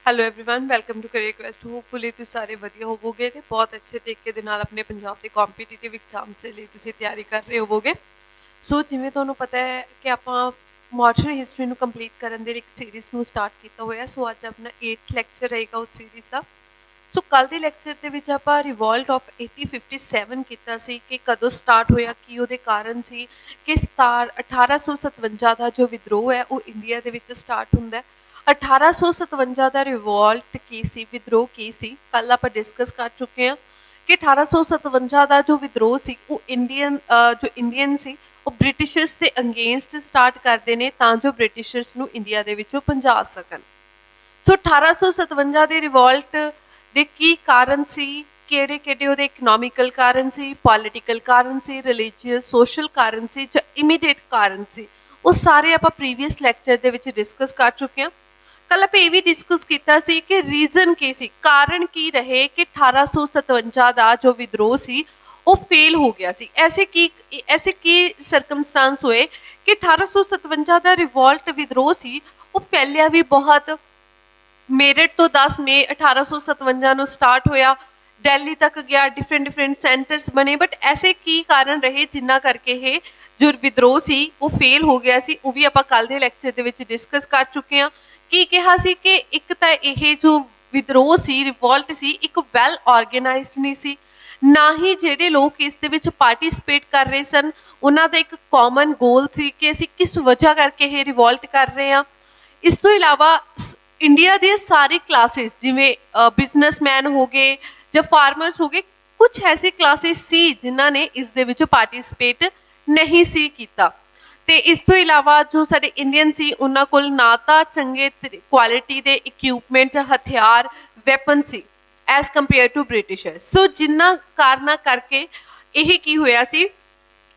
Hello everyone welcome to career quest. Hopefully ਤੁਸੀਂ ਸਾਰੇ ਵਧੀਆ ਹੋਵੋਗੇ ਤੇ ਬਹੁਤ ਅੱਛੇ ਤਰੀਕੇ ਦੇ ਨਾਲ ਆਪਣੇ ਪੰਜਾਬ ਦੇ ਕੰਪੀਟੀਟਿਵ ਐਗਜ਼ਾਮਸ ਦੇ ਲਈ ਤੁਸੀਂ ਤਿਆਰੀ ਕਰ ਰਹੇ ਹੋਵੋਗੇ। ਸੋ ਜਿਵੇਂ ਤੁਹਾਨੂੰ ਪਤਾ ਹੈ ਕਿ ਆਪਾਂ ਮਾਡਰਨ ਹਿਸਟਰੀ ਨੂੰ ਕੰਪਲੀਟ ਕਰਨ ਦੇ ਲਈ ਇੱਕ ਸੀਰੀਜ਼ ਨੂੰ ਸਟਾਰਟ ਕੀਤਾ ਹੋਇਆ। ਸੋ ਅੱਜ ਆਪਣਾ 8th ਲੈਕਚਰ ਰਹੇਗਾ ਉਸ ਸੀਰੀਜ਼ ਦਾ। ਸੋ ਕੱਲ ਦੇ ਲੈਕਚਰ ਦੇ ਵਿੱਚ ਆਪਾਂ ਰਿਵੋਲਟ ਆਫ 1857 ਕੀਤਾ ਸੀ ਕਿ ਕਦੋਂ ਸਟਾਰਟ ਹੋਇਆ, ਕੀ ਉਹਦੇ ਕਾਰਨ ਸੀ, ਕਿ 1857 ਦਾ ਜੋ ਵਿਦਰੋਹ ਹੈ ਉਹ ਇੰਡੀਆ ਦੇ ਵਿੱਚ ਸਟਾਰਟ ਹੁੰਦਾ ਹੈ। 1857 ਦਾ ਰਿਵੋਲਟ ਕੀ ਸੀ, ਵਿਦਰੋਹ ਕੀ ਸੀ, ਕੱਲ ਆਪਾਂ ਡਿਸਕਸ ਕਰ ਚੁੱਕੇ ਹਾਂ ਕਿ 1857 ਦਾ ਜੋ ਵਿਦਰੋਹ ਸੀ ਉਹ ਇੰਡੀਅਨ ਸੀ ਉਹ ਬ੍ਰਿਟਿਸ਼ਰਸ ਦੇ ਅਗੇਂਸਟ ਸਟਾਰਟ ਕਰਦੇ ਨੇ ਤਾਂ ਜੋ ਬ੍ਰਿਟਿਸ਼ਰਸ ਨੂੰ ਇੰਡੀਆ ਦੇ ਵਿੱਚੋਂ ਭਜਾ ਸਕਣ। ਸੋ 1857 ਦੇ ਰਿਵੋਲਟ ਦੇ ਕੀ ਕਾਰਨ ਸੀ, ਕਿਹੜੇ ਕਿਹੜੇ ਉਹਦੇ ਇਕਨੋਮਿਕਲ ਕਾਰਨ ਸੀ, ਪੋਲੀਟੀਕਲ ਕਾਰਨ ਸੀ, ਰਿਲੀਜੀਅਸ ਸੋਸ਼ਲ ਕਾਰਨ ਸੀ ਜਾਂ ਇਮੀਡੀਏਟ ਕਾਰਨ ਸੀ, ਉਹ ਸਾਰੇ ਆਪਾਂ ਪ੍ਰੀਵੀਅਸ ਲੈਕਚਰ ਦੇ ਵਿੱਚ ਡਿਸਕਸ ਕਰ ਚੁੱਕੇ ਹਾਂ। ਕੱਲ ਆਪਾਂ ਇਹ ਵੀ ਡਿਸਕਸ ਕੀਤਾ ਸੀ ਕਿ ਰੀਜ਼ਨ ਕੀ ਸੀ, ਕਾਰਨ ਕੀ ਰਹੇ ਕਿ 1857 ਦਾ ਜੋ ਵਿਦਰੋਹ ਸੀ ਉਹ ਫੇਲ ਹੋ ਗਿਆ ਸੀ। ਐਸੇ ਕੀ ਸਰਕਮਸਟਾਂਸ ਹੋਏ ਕਿ 1857 ਦਾ ਰਿਵੋਲਟ ਵਿਦਰੋਹ ਸੀ ਉਹ ਫੈਲਿਆ ਵੀ ਬਹੁਤ। ਮੇਰਠ ਤੋਂ 10 ਮਈ 1857 ਨੂੰ ਸਟਾਰਟ ਹੋਇਆ, ਦਿੱਲੀ ਤੱਕ ਗਿਆ, ਡਿਫਰੈਂਟ ਸੈਂਟਰਸ ਬਣੇ, ਬਟ ਐਸੇ ਕੀ ਕਾਰਨ ਰਹੇ ਜਿਨ੍ਹਾਂ ਕਰਕੇ ਇਹ ਜੋ ਵਿਦਰੋਹ ਸੀ ਉਹ ਫੇਲ ਹੋ ਗਿਆ ਸੀ, ਉਹ ਵੀ ਆਪਾਂ ਕੱਲ ਦੇ ਲੈਕਚਰ ਦੇ ਵਿੱਚ ਡਿਸਕਸ ਕਰ ਚੁੱਕੇ ਹਾਂ। ਕੀ ਕਿਹਾ ਸੀ ਕਿ ਇੱਕ ਤਾਂ ਇਹ ਜੋ ਵਿਦਰੋਹ ਸੀ, ਰਿਵੋਲਟ ਸੀ, ਇੱਕ ਵੈਲ ਆਰਗੇਨਾਈਜ਼ਡ ਨਹੀਂ ਸੀ, ਨਾ ਹੀ ਜਿਹੜੇ ਲੋਕ ਇਸ ਦੇ ਵਿੱਚ ਪਾਰਟਿਸਿਪੇਟ ਕਰ ਰਹੇ ਸਨ ਉਹਨਾਂ ਦਾ ਇੱਕ ਕਾਮਨ ਗੋਲ ਸੀ ਕਿ ਅਸੀਂ ਕਿਸ ਵਜ੍ਹਾ ਕਰਕੇ ਇਹ ਰਿਵੋਲਟ ਕਰ ਰਹੇ ਹਾਂ। ਇਸ ਤੋਂ ਇਲਾਵਾ ਇੰਡੀਆ ਦੀਆਂ ਸਾਰੀ ਕਲਾਸਿਸ ਜਿਵੇਂ ਬਿਜ਼ਨਸਮੈਨ ਹੋ ਗਏ ਜਾਂ ਫਾਰਮਰਸ ਹੋ ਗਏ, ਕੁਝ ਐਸੀ ਕਲਾਸਿਸ ਸੀ ਜਿਨ੍ਹਾਂ ਨੇ ਇਸ ਦੇ ਵਿੱਚ ਪਾਰਟਿਸਿਪੇਟ ਨਹੀਂ ਸੀ ਕੀਤਾ। ਤੇ ਇਸ ਤੋਂ ਇਲਾਵਾ ਜੋ ਸਾਡੇ ਇੰਡੀਅਨ ਸੀ ਉਹਨਾਂ ਕੋਲ ਨਾ ਤਾਂ ਚੰਗੇ ਕੁਆਲਿਟੀ ਦੇ ਇਕਵਿਪਮੈਂਟ, ਹਥਿਆਰ, ਵੈਪਨ ਸੀ as compare to Britishers. So ਜਿਨ੍ਹਾਂ ਕਾਰਨਾਂ ਕਰਕੇ ਇਹ ਕੀ ਹੋਇਆ ਸੀ,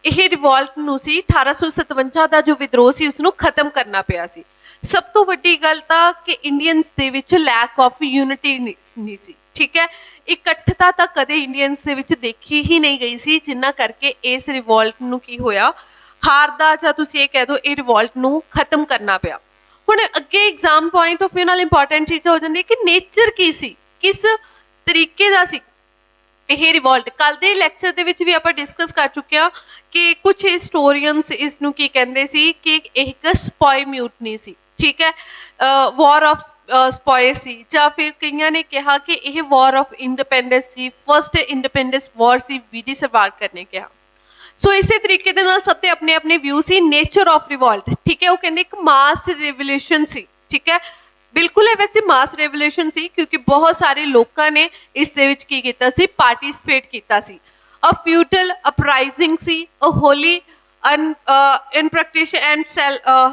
ਇਹ ਰਿਵੋਲਟ ਨੂੰ ਸੀ 1857 ਦਾ ਜੋ ਵਿਦਰੋਹ ਸੀ ਉਸਨੂੰ ਖਤਮ ਕਰਨਾ ਪਿਆ ਸੀ। ਸਭ ਤੋਂ ਵੱਡੀ ਗੱਲ ਤਾਂ ਕਿ ਇੰਡੀਅਨਸ ਦੇ ਵਿੱਚ ਲੈਕ ਆਫ ਯੂਨਿਟੀ ਨਹੀਂ ਸੀ, ਠੀਕ ਹੈ, ਇਕੱਠਤਾ ਤਾਂ ਕਦੇ ਇੰਡੀਅਨਸ ਦੇ ਵਿੱਚ ਦੇਖੀ ਹੀ ਨਹੀਂ ਗਈ ਸੀ, ਜਿਨ੍ਹਾਂ ਕਰਕੇ ਇਸ ਰਿਵੋਲਟ ਨੂੰ ਕੀ ਹੋਇਆ, ਹਾਰਦਾ ਜਾਂ ਤੁਸੀਂ ਇਹ ਕਹਿ ਦਿਓ ਇਹ ਰਿਵੋਲਟ ਨੂੰ ਖਤਮ ਕਰਨਾ ਪਿਆ। ਹੁਣ ਅੱਗੇ ਐਗਜ਼ਾਮ ਪੁਆਇੰਟ ਆਫ ਵਿਊ ਨਾਲ ਇੰਪੋਰਟੈਂਟ ਚੀਜ਼ ਹੋ ਜਾਂਦੀ ਹੈ ਕਿ ਨੇਚਰ ਕੀ ਸੀ, ਕਿਸ ਤਰੀਕੇ ਦਾ ਸੀ ਇਹ ਰਿਵੋਲਟ। ਕੱਲ ਦੇ ਲੈਕਚਰ ਦੇ ਵਿੱਚ ਵੀ ਆਪਾਂ ਡਿਸਕਸ ਕਰ ਚੁੱਕੇ ਹਾਂ ਕਿ ਕੁਝ ਹਿਸਟੋਰੀਅਨਸ ਇਸ ਨੂੰ ਕੀ ਕਹਿੰਦੇ ਸੀ ਕਿ ਇਹ ਇੱਕ ਸਪੋਏ ਮਿਊਟਨੀ ਸੀ, ਠੀਕ ਹੈ, ਵਾਰ ਆਫ ਸਪੋਏ ਸੀ, ਜਾਂ ਫਿਰ ਕਈਆਂ ਨੇ ਕਿਹਾ ਕਿ ਇਹ ਵਾਰ ਆਫ ਇੰਡੀਪੈਂਡੈਂਸ ਸੀ, ਫਸਟ ਇੰਡੀਪੈਂਡੈਂਸ ਵਾਰ ਸੀ, ਵੀਡੀ ਸਾਵਰਕਰ ਨੇ ਕਿਹਾ। ਸੋ ਇਸੇ ਤਰੀਕੇ ਦੇ ਨਾਲ ਸਭ ਦੇ ਆਪਣੇ ਆਪਣੇ view C. Nature of revolt, ਠੀਕ ਹੈ, ਉਹ ਕਹਿੰਦੇ ਇੱਕ ਮਾਸ ਰਿਵੋਲੂਸ਼ਨ ਸੀ, ਠੀਕ ਹੈ, ਬਿਲਕੁਲ ਇਹ ਵੈਸੇ ਮਾਸ ਰੈਵੋਲੂਸ਼ਨ ਸੀ ਕਿਉਂਕਿ ਬਹੁਤ ਸਾਰੇ ਲੋਕਾਂ ਨੇ ਇਸ ਦੇ ਵਿੱਚ ਕੀ ਕੀਤਾ ਸੀ, ਪਾਰਟਿਸਿਪੇਟ ਕੀਤਾ ਸੀ। ਅ ਫਿਊਡਲ ਅਪਰਾਈਜ਼ਿੰਗ ਸੀ, a wholly in practice and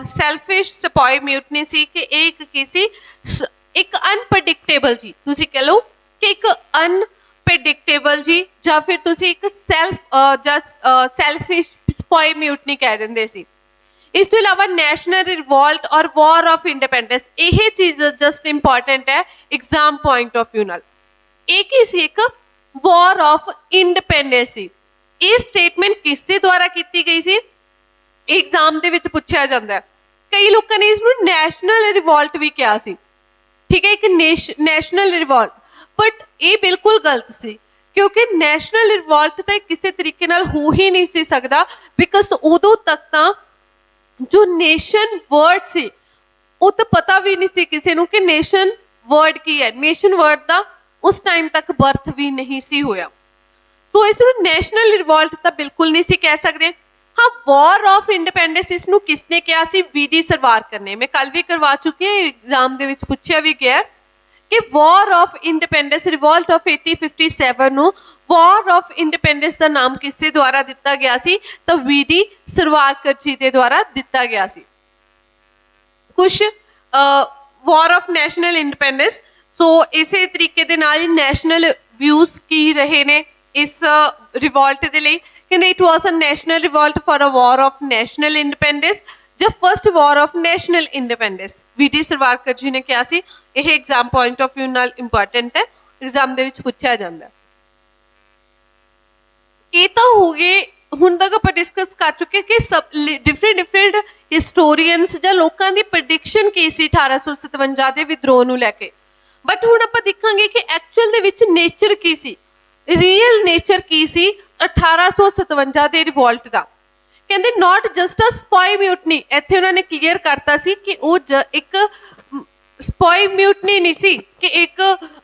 selfish sepoy mutiny ਸੀ ਕਿ ਇਹ ਇੱਕ ਕੀ ਸੀ, ਇੱਕ ਅਨਪ੍ਰੈਡਿਕਟੇਬਲ ਜੀ, ਤੁਸੀਂ ਕਹਿ ਲਓ ਕਿ ਇੱਕ ਅਨਪ੍ਰੈਡਿਕਟੇਬਲ ਜੀ, ਜਾਂ ਫਿਰ ਤੁਸੀਂ ਇੱਕ ਸੈਲਫਿਸ਼ ਸਪੋਏ ਮਿਊਟਨੀ ਕਹਿ ਦਿੰਦੇ ਸੀ। ਇਸ ਤੋਂ ਇਲਾਵਾ ਨੈਸ਼ਨਲ ਰਿਵੋਲਟ ਔਰ ਵਾਰ ਆਫ ਇੰਡੀਪੈਂਡੈਂਸ, ਇਹ ਚੀਜ਼ ਜਸਟ ਇੰਪੋਰਟੈਂਟ ਹੈ ਐਗਜ਼ਾਮ ਪੁਆਇੰਟ ਆਫ ਵਿਊ ਨਾਲ। ਇਹ ਕੀ ਸੀ, ਇੱਕ ਵਾਰ ਆਫ ਇੰਡੀਪੈਂਡੈਂਸ ਸੀ। ਇਹ ਸਟੇਟਮੈਂਟ ਕਿਸ ਦੇ ਦੁਆਰਾ ਕੀਤੀ ਗਈ ਸੀ, ਐਗਜ਼ਾਮ ਦੇ ਵਿੱਚ ਪੁੱਛਿਆ ਜਾਂਦਾ ਹੈ। ਕਈ ਲੋਕਾਂ ਨੇ ਇਸ ਨੂੰ ਨੈਸ਼ਨਲ ਰਿਵੋਲਟ ਵੀ ਕਿਹਾ ਸੀ, ਠੀਕ ਹੈ, ਇੱਕ ਨੈਸ਼ਨਲ ਰਿਵੋਲਟ, ਬਟ ਇਹ ਬਿਲਕੁਲ ਗਲਤ ਸੀ ਕਿਉਂਕਿ ਨੈਸ਼ਨਲ ਰਿਵੋਲਟ ਤਾਂ ਕਿਸੇ ਤਰੀਕੇ ਨਾਲ ਹੋ ਹੀ ਨਹੀਂ ਸੀ ਸਕਦਾ ਬਿਕਾਜ਼ ਉਦੋਂ ਤੱਕ ਤਾਂ ਜੋ ਨੇਸ਼ਨ ਵਰਡ ਸੀ ਉਹ ਤਾਂ ਪਤਾ ਵੀ ਨਹੀਂ ਸੀ ਕਿਸੇ ਨੂੰ ਕਿ ਨੇਸ਼ਨ ਵਰਡ ਕੀ ਹੈ। ਨੇਸ਼ਨ ਵਰਡ ਦਾ ਉਸ ਟਾਈਮ ਤੱਕ ਬਰਥ ਵੀ ਨਹੀਂ ਸੀ ਹੋਇਆ, ਸੋ ਇਸ ਨੂੰ ਨੈਸ਼ਨਲ ਰਿਵੋਲਟ ਤਾਂ ਬਿਲਕੁਲ ਨਹੀਂ ਸੀ ਕਹਿ ਸਕਦੇ। ਹਾਂ, ਵਾਰ ਆਫ ਇੰਡੀਪੈਂਡੈਂਸ ਇਸ ਨੂੰ ਕਿਸਨੇ ਕਿਹਾ ਸੀ, ਵੀਡੀ ਸਾਵਰਕਰ ਨੇ। ਮੈਂ ਕੱਲ ਵੀ ਕਰਵਾ ਚੁੱਕੀ ਹਾਂ, ਐਗਜ਼ਾਮ ਦੇ ਵਿੱਚ ਪੁੱਛਿਆ ਵੀ ਗਿਆ ਕਿ ਵਾਰ ਆਫ ਇੰਡੀਪੈਂਡੈਂਸ ਰਿਵੋਲਟ ਆਫ 1857 ਨੂੰ ਵਾਰ ਆਫ ਇੰਡੀਪੈਂਡੈਂਸ ਦਾ ਨਾਮ ਕਿਸ ਦੇ ਦੁਆਰਾ ਦਿੱਤਾ ਗਿਆ ਸੀ, ਤਾਂ ਵੀਡੀ ਸਾਵਰਕਰ ਜੀ ਦੇ ਦੁਆਰਾ ਦਿੱਤਾ ਗਿਆ ਸੀ। ਕੁਛ ਵਾਰ ਆਫ ਨੈਸ਼ਨਲ ਇੰਡੀਪੈਂਡੈਂਸ, ਸੋ ਇਸੇ ਤਰੀਕੇ ਦੇ ਨਾਲ ਹੀ ਨੈਸ਼ਨਲ ਵਿਊਜ਼ ਕੀ ਰਹੇ ਨੇ ਇਸ ਰਿਵੋਲਟ ਦੇ ਲਈ। ਕਹਿੰਦੇ it was a national revolt for a war of national independence ਜਾਂ first war of national independence, V D Savarkar ji ਨੇ ਕਿਹਾ ਸੀ। ਇਹ ਐਗਜ਼ਾਮ ਪੁਆਇੰਟ ਆਫ ਵਿਊ ਨਾਲ ਇੰਪੋਰਟੈਂਟ ਹੈ, ਐਗਜ਼ਾਮ ਦੇ ਵਿੱਚ ਪੁੱਛਿਆ ਜਾਂਦਾ। ਇਹ ਤਾਂ ਹੋ ਗਏ, ਹੁਣ ਤੱਕ ਆਪਾਂ ਡਿਸਕਸ ਕਰ ਚੁੱਕੇ ਕਿ ਸਭ ਡਿਫਰੈਂਟ ਹਿਸਟੋਰੀਅਨਸ ਜਾਂ ਲੋਕਾਂ ਦੀ ਪ੍ਰੈਡਿਕਸ਼ਨ ਕੀ ਸੀ 1857 ਦੇ ਵਿਦਰੋਹ ਨੂੰ ਲੈ ਕੇ। बट हुण आपां देखांगे कि एक्चुअल दे विच नेचर की सी, रीयल नेचर की सी 1857 ਦੇ ਰਿਵੋਲਟ ਦਾ। ਕਹਿੰਦੇ नॉट जस्ट अ स्पॉय म्यूटनी, ਇੱਥੇ ਉਹਨਾਂ ਨੇ ਕਲੀਅਰ ਕਰਤਾ ਸੀ ਕਿ ਉਹ ਇੱਕ ਸਪॉय म्यूटनी नहीं सी कि एक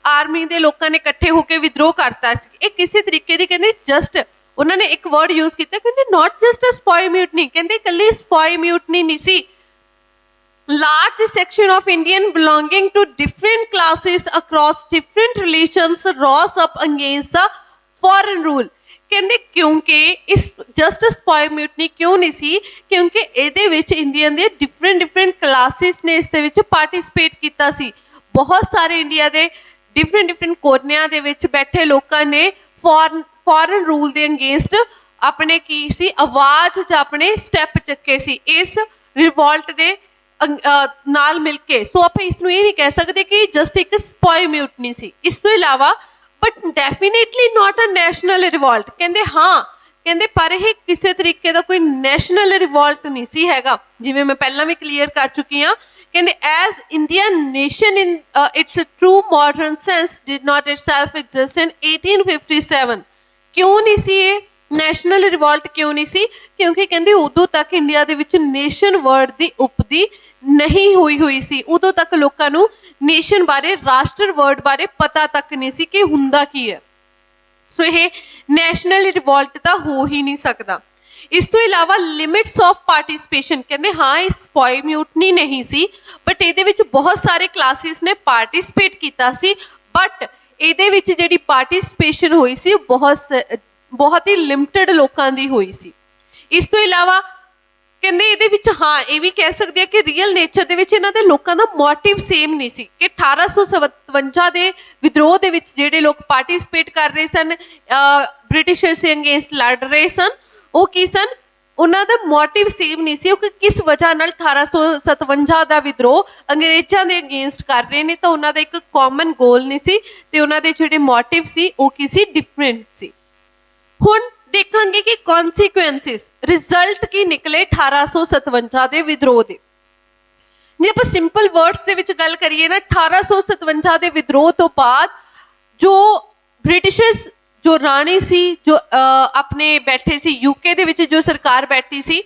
आर्मी ਦੇ ਲੋਕਾਂ ਨੇ ਇਕੱਠੇ ਹੋ ਕੇ ਵਿਦਰੋਹ ਕਰਤਾ ਸੀ। ਇਹ ਕਿਸੇ ਤਰੀਕੇ ਦੀ ਕਹਿੰਦੇ ਜਸਟ ਉਹਨਾਂ ਨੇ ਇੱਕ ਵਰਡ ਯੂਜ਼ ਕੀਤਾ, ਕਹਿੰਦੇ नॉट जस्ट अ स्पॉय म्यूटनी, ਕਹਿੰਦੇ ਇਕੱਲੀ स्पॉय म्यूटनी नहीं सी। large section of Indian belonging to different classes across different religions rose up against the foreign rule। ਕਹਿੰਦੇ ਕਿਉਂਕਿ ਇਸ ਜਸਟ ਸਪॉय म्यूटनी ਕਿਉਂ ਨਹੀਂ ਸੀ, ਕਿਉਂਕਿ ਇਹਦੇ ਵਿੱਚ ਇੰਡੀਅਨ ਦੇ ਡਿਫਰੈਂਟ ਕਲਾਸਿਸ ਨੇ ਇਸ ਦੇ ਵਿੱਚ ਪਾਰਟਿਸਿਪੇਟ ਕੀਤਾ ਸੀ। ਬਹੁਤ ਸਾਰੇ ਇੰਡੀਆ ਦੇ ਡਿਫਰੈਂਟ ਕੋਨਿਆਂ ਦੇ ਵਿੱਚ ਬੈਠੇ ਲੋਕਾਂ ਨੇ ਫੋਰਨ ਰੂਲ ਦੇ ਅਗੇਂਸਟ ਆਪਣੇ ਕੀ ਸੀ ਆਵਾਜ਼ ਜਾਂ ਆਪਣੇ ਸਟੈਪ ਚੱਕੇ ਸੀ ਇਸ ਰਿਵੋਲਟ ਦੇ ਨਾਲ ਮਿਲ ਕੇ। ਸੋ ਆਪਾਂ ਇਸ ਨੂੰ ਇਹ ਨਹੀਂ ਕਹਿ ਸਕਦੇ ਕਿ ਜਸਟ ਇੱਕ ਸਪॉय म्यूटनी ਸੀ। ਇਸ ਤੋਂ ਇਲਾਵਾ but definitely not a national revolt, कहते हाँ कहते पर यह किसी तरीके का कोई नैशनल रिवोल्ट नहीं सी हैगा, जिवें मैं पहला भी क्लीयर कर चुकी हाँ। कहते as Indian nation in its true modern sense did not itself exist in 1857। क्यों नहीं सी ये नैशनल रिवोल्ट, क्यों नहीं सी, क्योंकि कहते उदों तक India they which nation word की उपदी नहीं हुई सी। उदों तक लोगों नूं नेशन बारे राष्ट्र वर्ड बारे पता तक नहीं सी कि हुंदा की है। सो ये नैशनल रिवोल्ट तो हो ही नहीं सकता। इस तो इलावा लिमिट्स ऑफ पार्टिसिपेशन, कहते हाँ ये स्पॉय म्यूटनी नहीं सी बट ये बहुत सारे क्लासिस ने पार्टिसिपेट किया सी, बट ये जी पार्टिसिपेशन हुई सी बहुत ही लिमिटेड लोगों की हुई सी। इस तो इलावा कहते ये हाँ ये भी कह सकते हैं कि रियल नेचर के इन्हों के लोगों का मोटिव सेम नहीं सी कि 1857 के विद्रोह के जोड़े लोग पार्टिसिपेट कर रहे सन ब्रिटिशर्स के अगेंस्ट लड़ रहे सन, वो की सन उन्होंने मोटिव सेम नहीं सी कि किस वजह 1857 का विद्रोह अंग्रेजों के अगेंस्ट कर रहे हैं, तो उन्होंने एक कॉमन गोल नहीं सी ते उन्होंने जोड़े मोटिव सी वो की सी डिफरेंट सी। हुण देखेंगे कि कॉन्सिक्वेंसिस रिजल्ट की निकले 1857 के विद्रोह के। जे आप सिंपल वर्ड्स के विच गल करिए ना, 1857 के विद्रोह तो बाद जो ब्रिटिशर्स जो राणी सी जो अपने बैठे सी यूके दे विच जो सरकार बैठी सी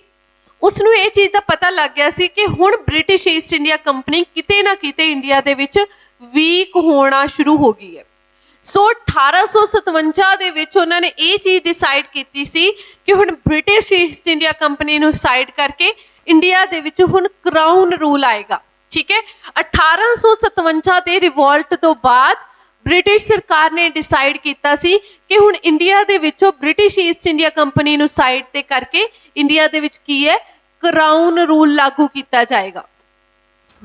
उसनूं ये चीज़ का पता लग गया सी कि हुण ब्रिटिश ईस्ट इंडिया कंपनी किते ना किते इंडिया दे विच वीक होना शुरू हो गई है। सो 1857 ਦੇ ਵਿੱਚ ਉਹਨਾਂ ਨੇ ਇਹ ਚੀਜ਼ ਡਿਸਾਈਡ ਕੀਤੀ ਸੀ ਕਿ ਹੁਣ ਬ੍ਰਿਟਿਸ਼ ਈਸਟ ਇੰਡੀਆ ਕੰਪਨੀ ਨੂੰ ਸਾਈਡ ਕਰਕੇ ਇੰਡੀਆ ਦੇ ਵਿੱਚ ਹੁਣ ਕਰਾਊਨ ਰੂਲ ਆਏਗਾ। ਠੀਕ ਹੈ, 1857 ਦੇ ਰਿਵੋਲਟ ਤੋਂ ਬਾਅਦ ਬ੍ਰਿਟਿਸ਼ ਸਰਕਾਰ ਨੇ ਡਿਸਾਈਡ ਕੀਤਾ ਸੀ ਕਿ ਹੁਣ ਇੰਡੀਆ ਦੇ ਵਿੱਚੋਂ ਬ੍ਰਿਟਿਸ਼ ਈਸਟ ਇੰਡੀਆ ਕੰਪਨੀ ਨੂੰ ਸਾਈਡ ਤੇ ਕਰਕੇ ਇੰਡੀਆ ਦੇ ਵਿੱਚ ਕੀ ਹੈ ਕਰਾਊਨ ਰੂਲ ਲਾਗੂ ਕੀਤਾ ਜਾਏਗਾ,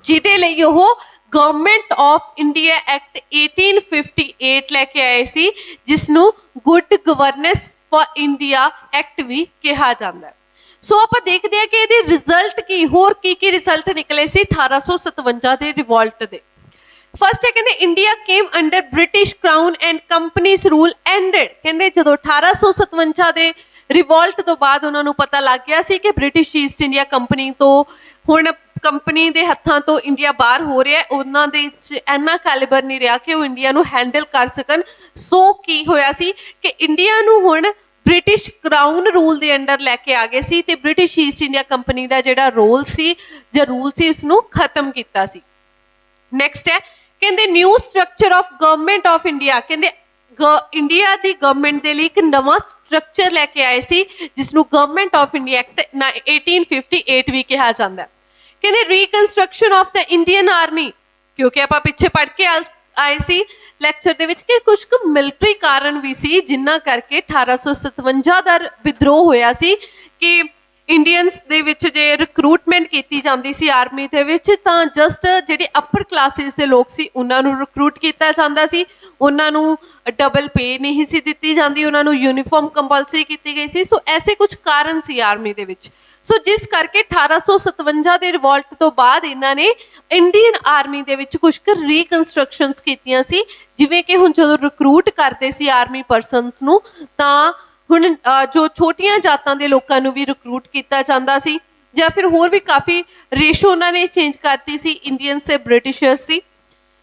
ਜਿਹਦੇ ਲਈ ਉਹ गवर्नमेंट ऑफ इंडिया एक्ट 1858 लैके आए सी, जिसनू good governance for India act भी कहा जाता है। सो आप देखते हैं कि ये रिजल्ट की होर की रिजल्ट निकले सी 1857 के रिवोल्ट के। फर्स्ट है कहते India came under British crown and companies rule ended. कहते जो 1857 के रिवोल्ट तो बाद उन्होंने पता लग गया सी कि ब्रिटिश ईस्ट इंडिया कंपनी तो हुण कंपनी के हत्थों तो इंडिया बाहर हो रहा है, उन्होंने इन्ना कैलिबर नहीं रहा कि वो इंडिया नूं हैंडल कर सकन। सो की होया सी कि इंडिया नूं हुण ब्रिटिश क्राउन रूल के अंडर लैके आ गए सी ते ब्रिटिश ईस्ट इंडिया कंपनी का जिहड़ा रोल सी ਜਾਂ रूल सी इसनूं खत्म किया सी। नैक्सट है कहते new structure of government of India. कहते इंडिया की गवर्नमेंट के लिए एक नवा स्ट्रक्चर लैके आए सी जिसनूं गवर्नमेंट ऑफ इंडिया एक्ट 1858 भी कहा जाता है। कहते रीकनस्ट्रक्शन ऑफ द इंडियन आर्मी, क्योंकि आप पिछे पढ़ के आए सी लैक्चर दे विच कि कुछ मिलटरी कारण भी सी जिन्ना करके 1857 का विद्रोह होया सी कि Indians they which J recruitment की जाती सी आर्मी दे विच तां जस्ट जिहड़े अपर क्लासिस के लोग सी उन्हां नूं रिक्रूट किया जाता सी, उन्हां नूं डबल पे नहीं सी दित्ती जाती, उन्हां नूं यूनीफॉर्म कंपलसरी की गई सी। सो ऐसे कुछ कारण सी आर्मी दे विच। सो जिस करके 1857 के रिवोल्ट तो बाद इन्हां ने इंडियन आर्मी दे विच कुछ रीकनस्ट्रक्शनस कीतियां सी, जिवें कि हुण जदों रिक्रूट करते सी आर्मी परसनस नूं तां हुण जो छोटियां जातां दे लोकां नूं भी रिक्रूट किया जाता सी, या फिर होर भी काफ़ी रेशो उन्होंने चेंज करती सी इंडियंस ते ब्रिटिशर्स सी।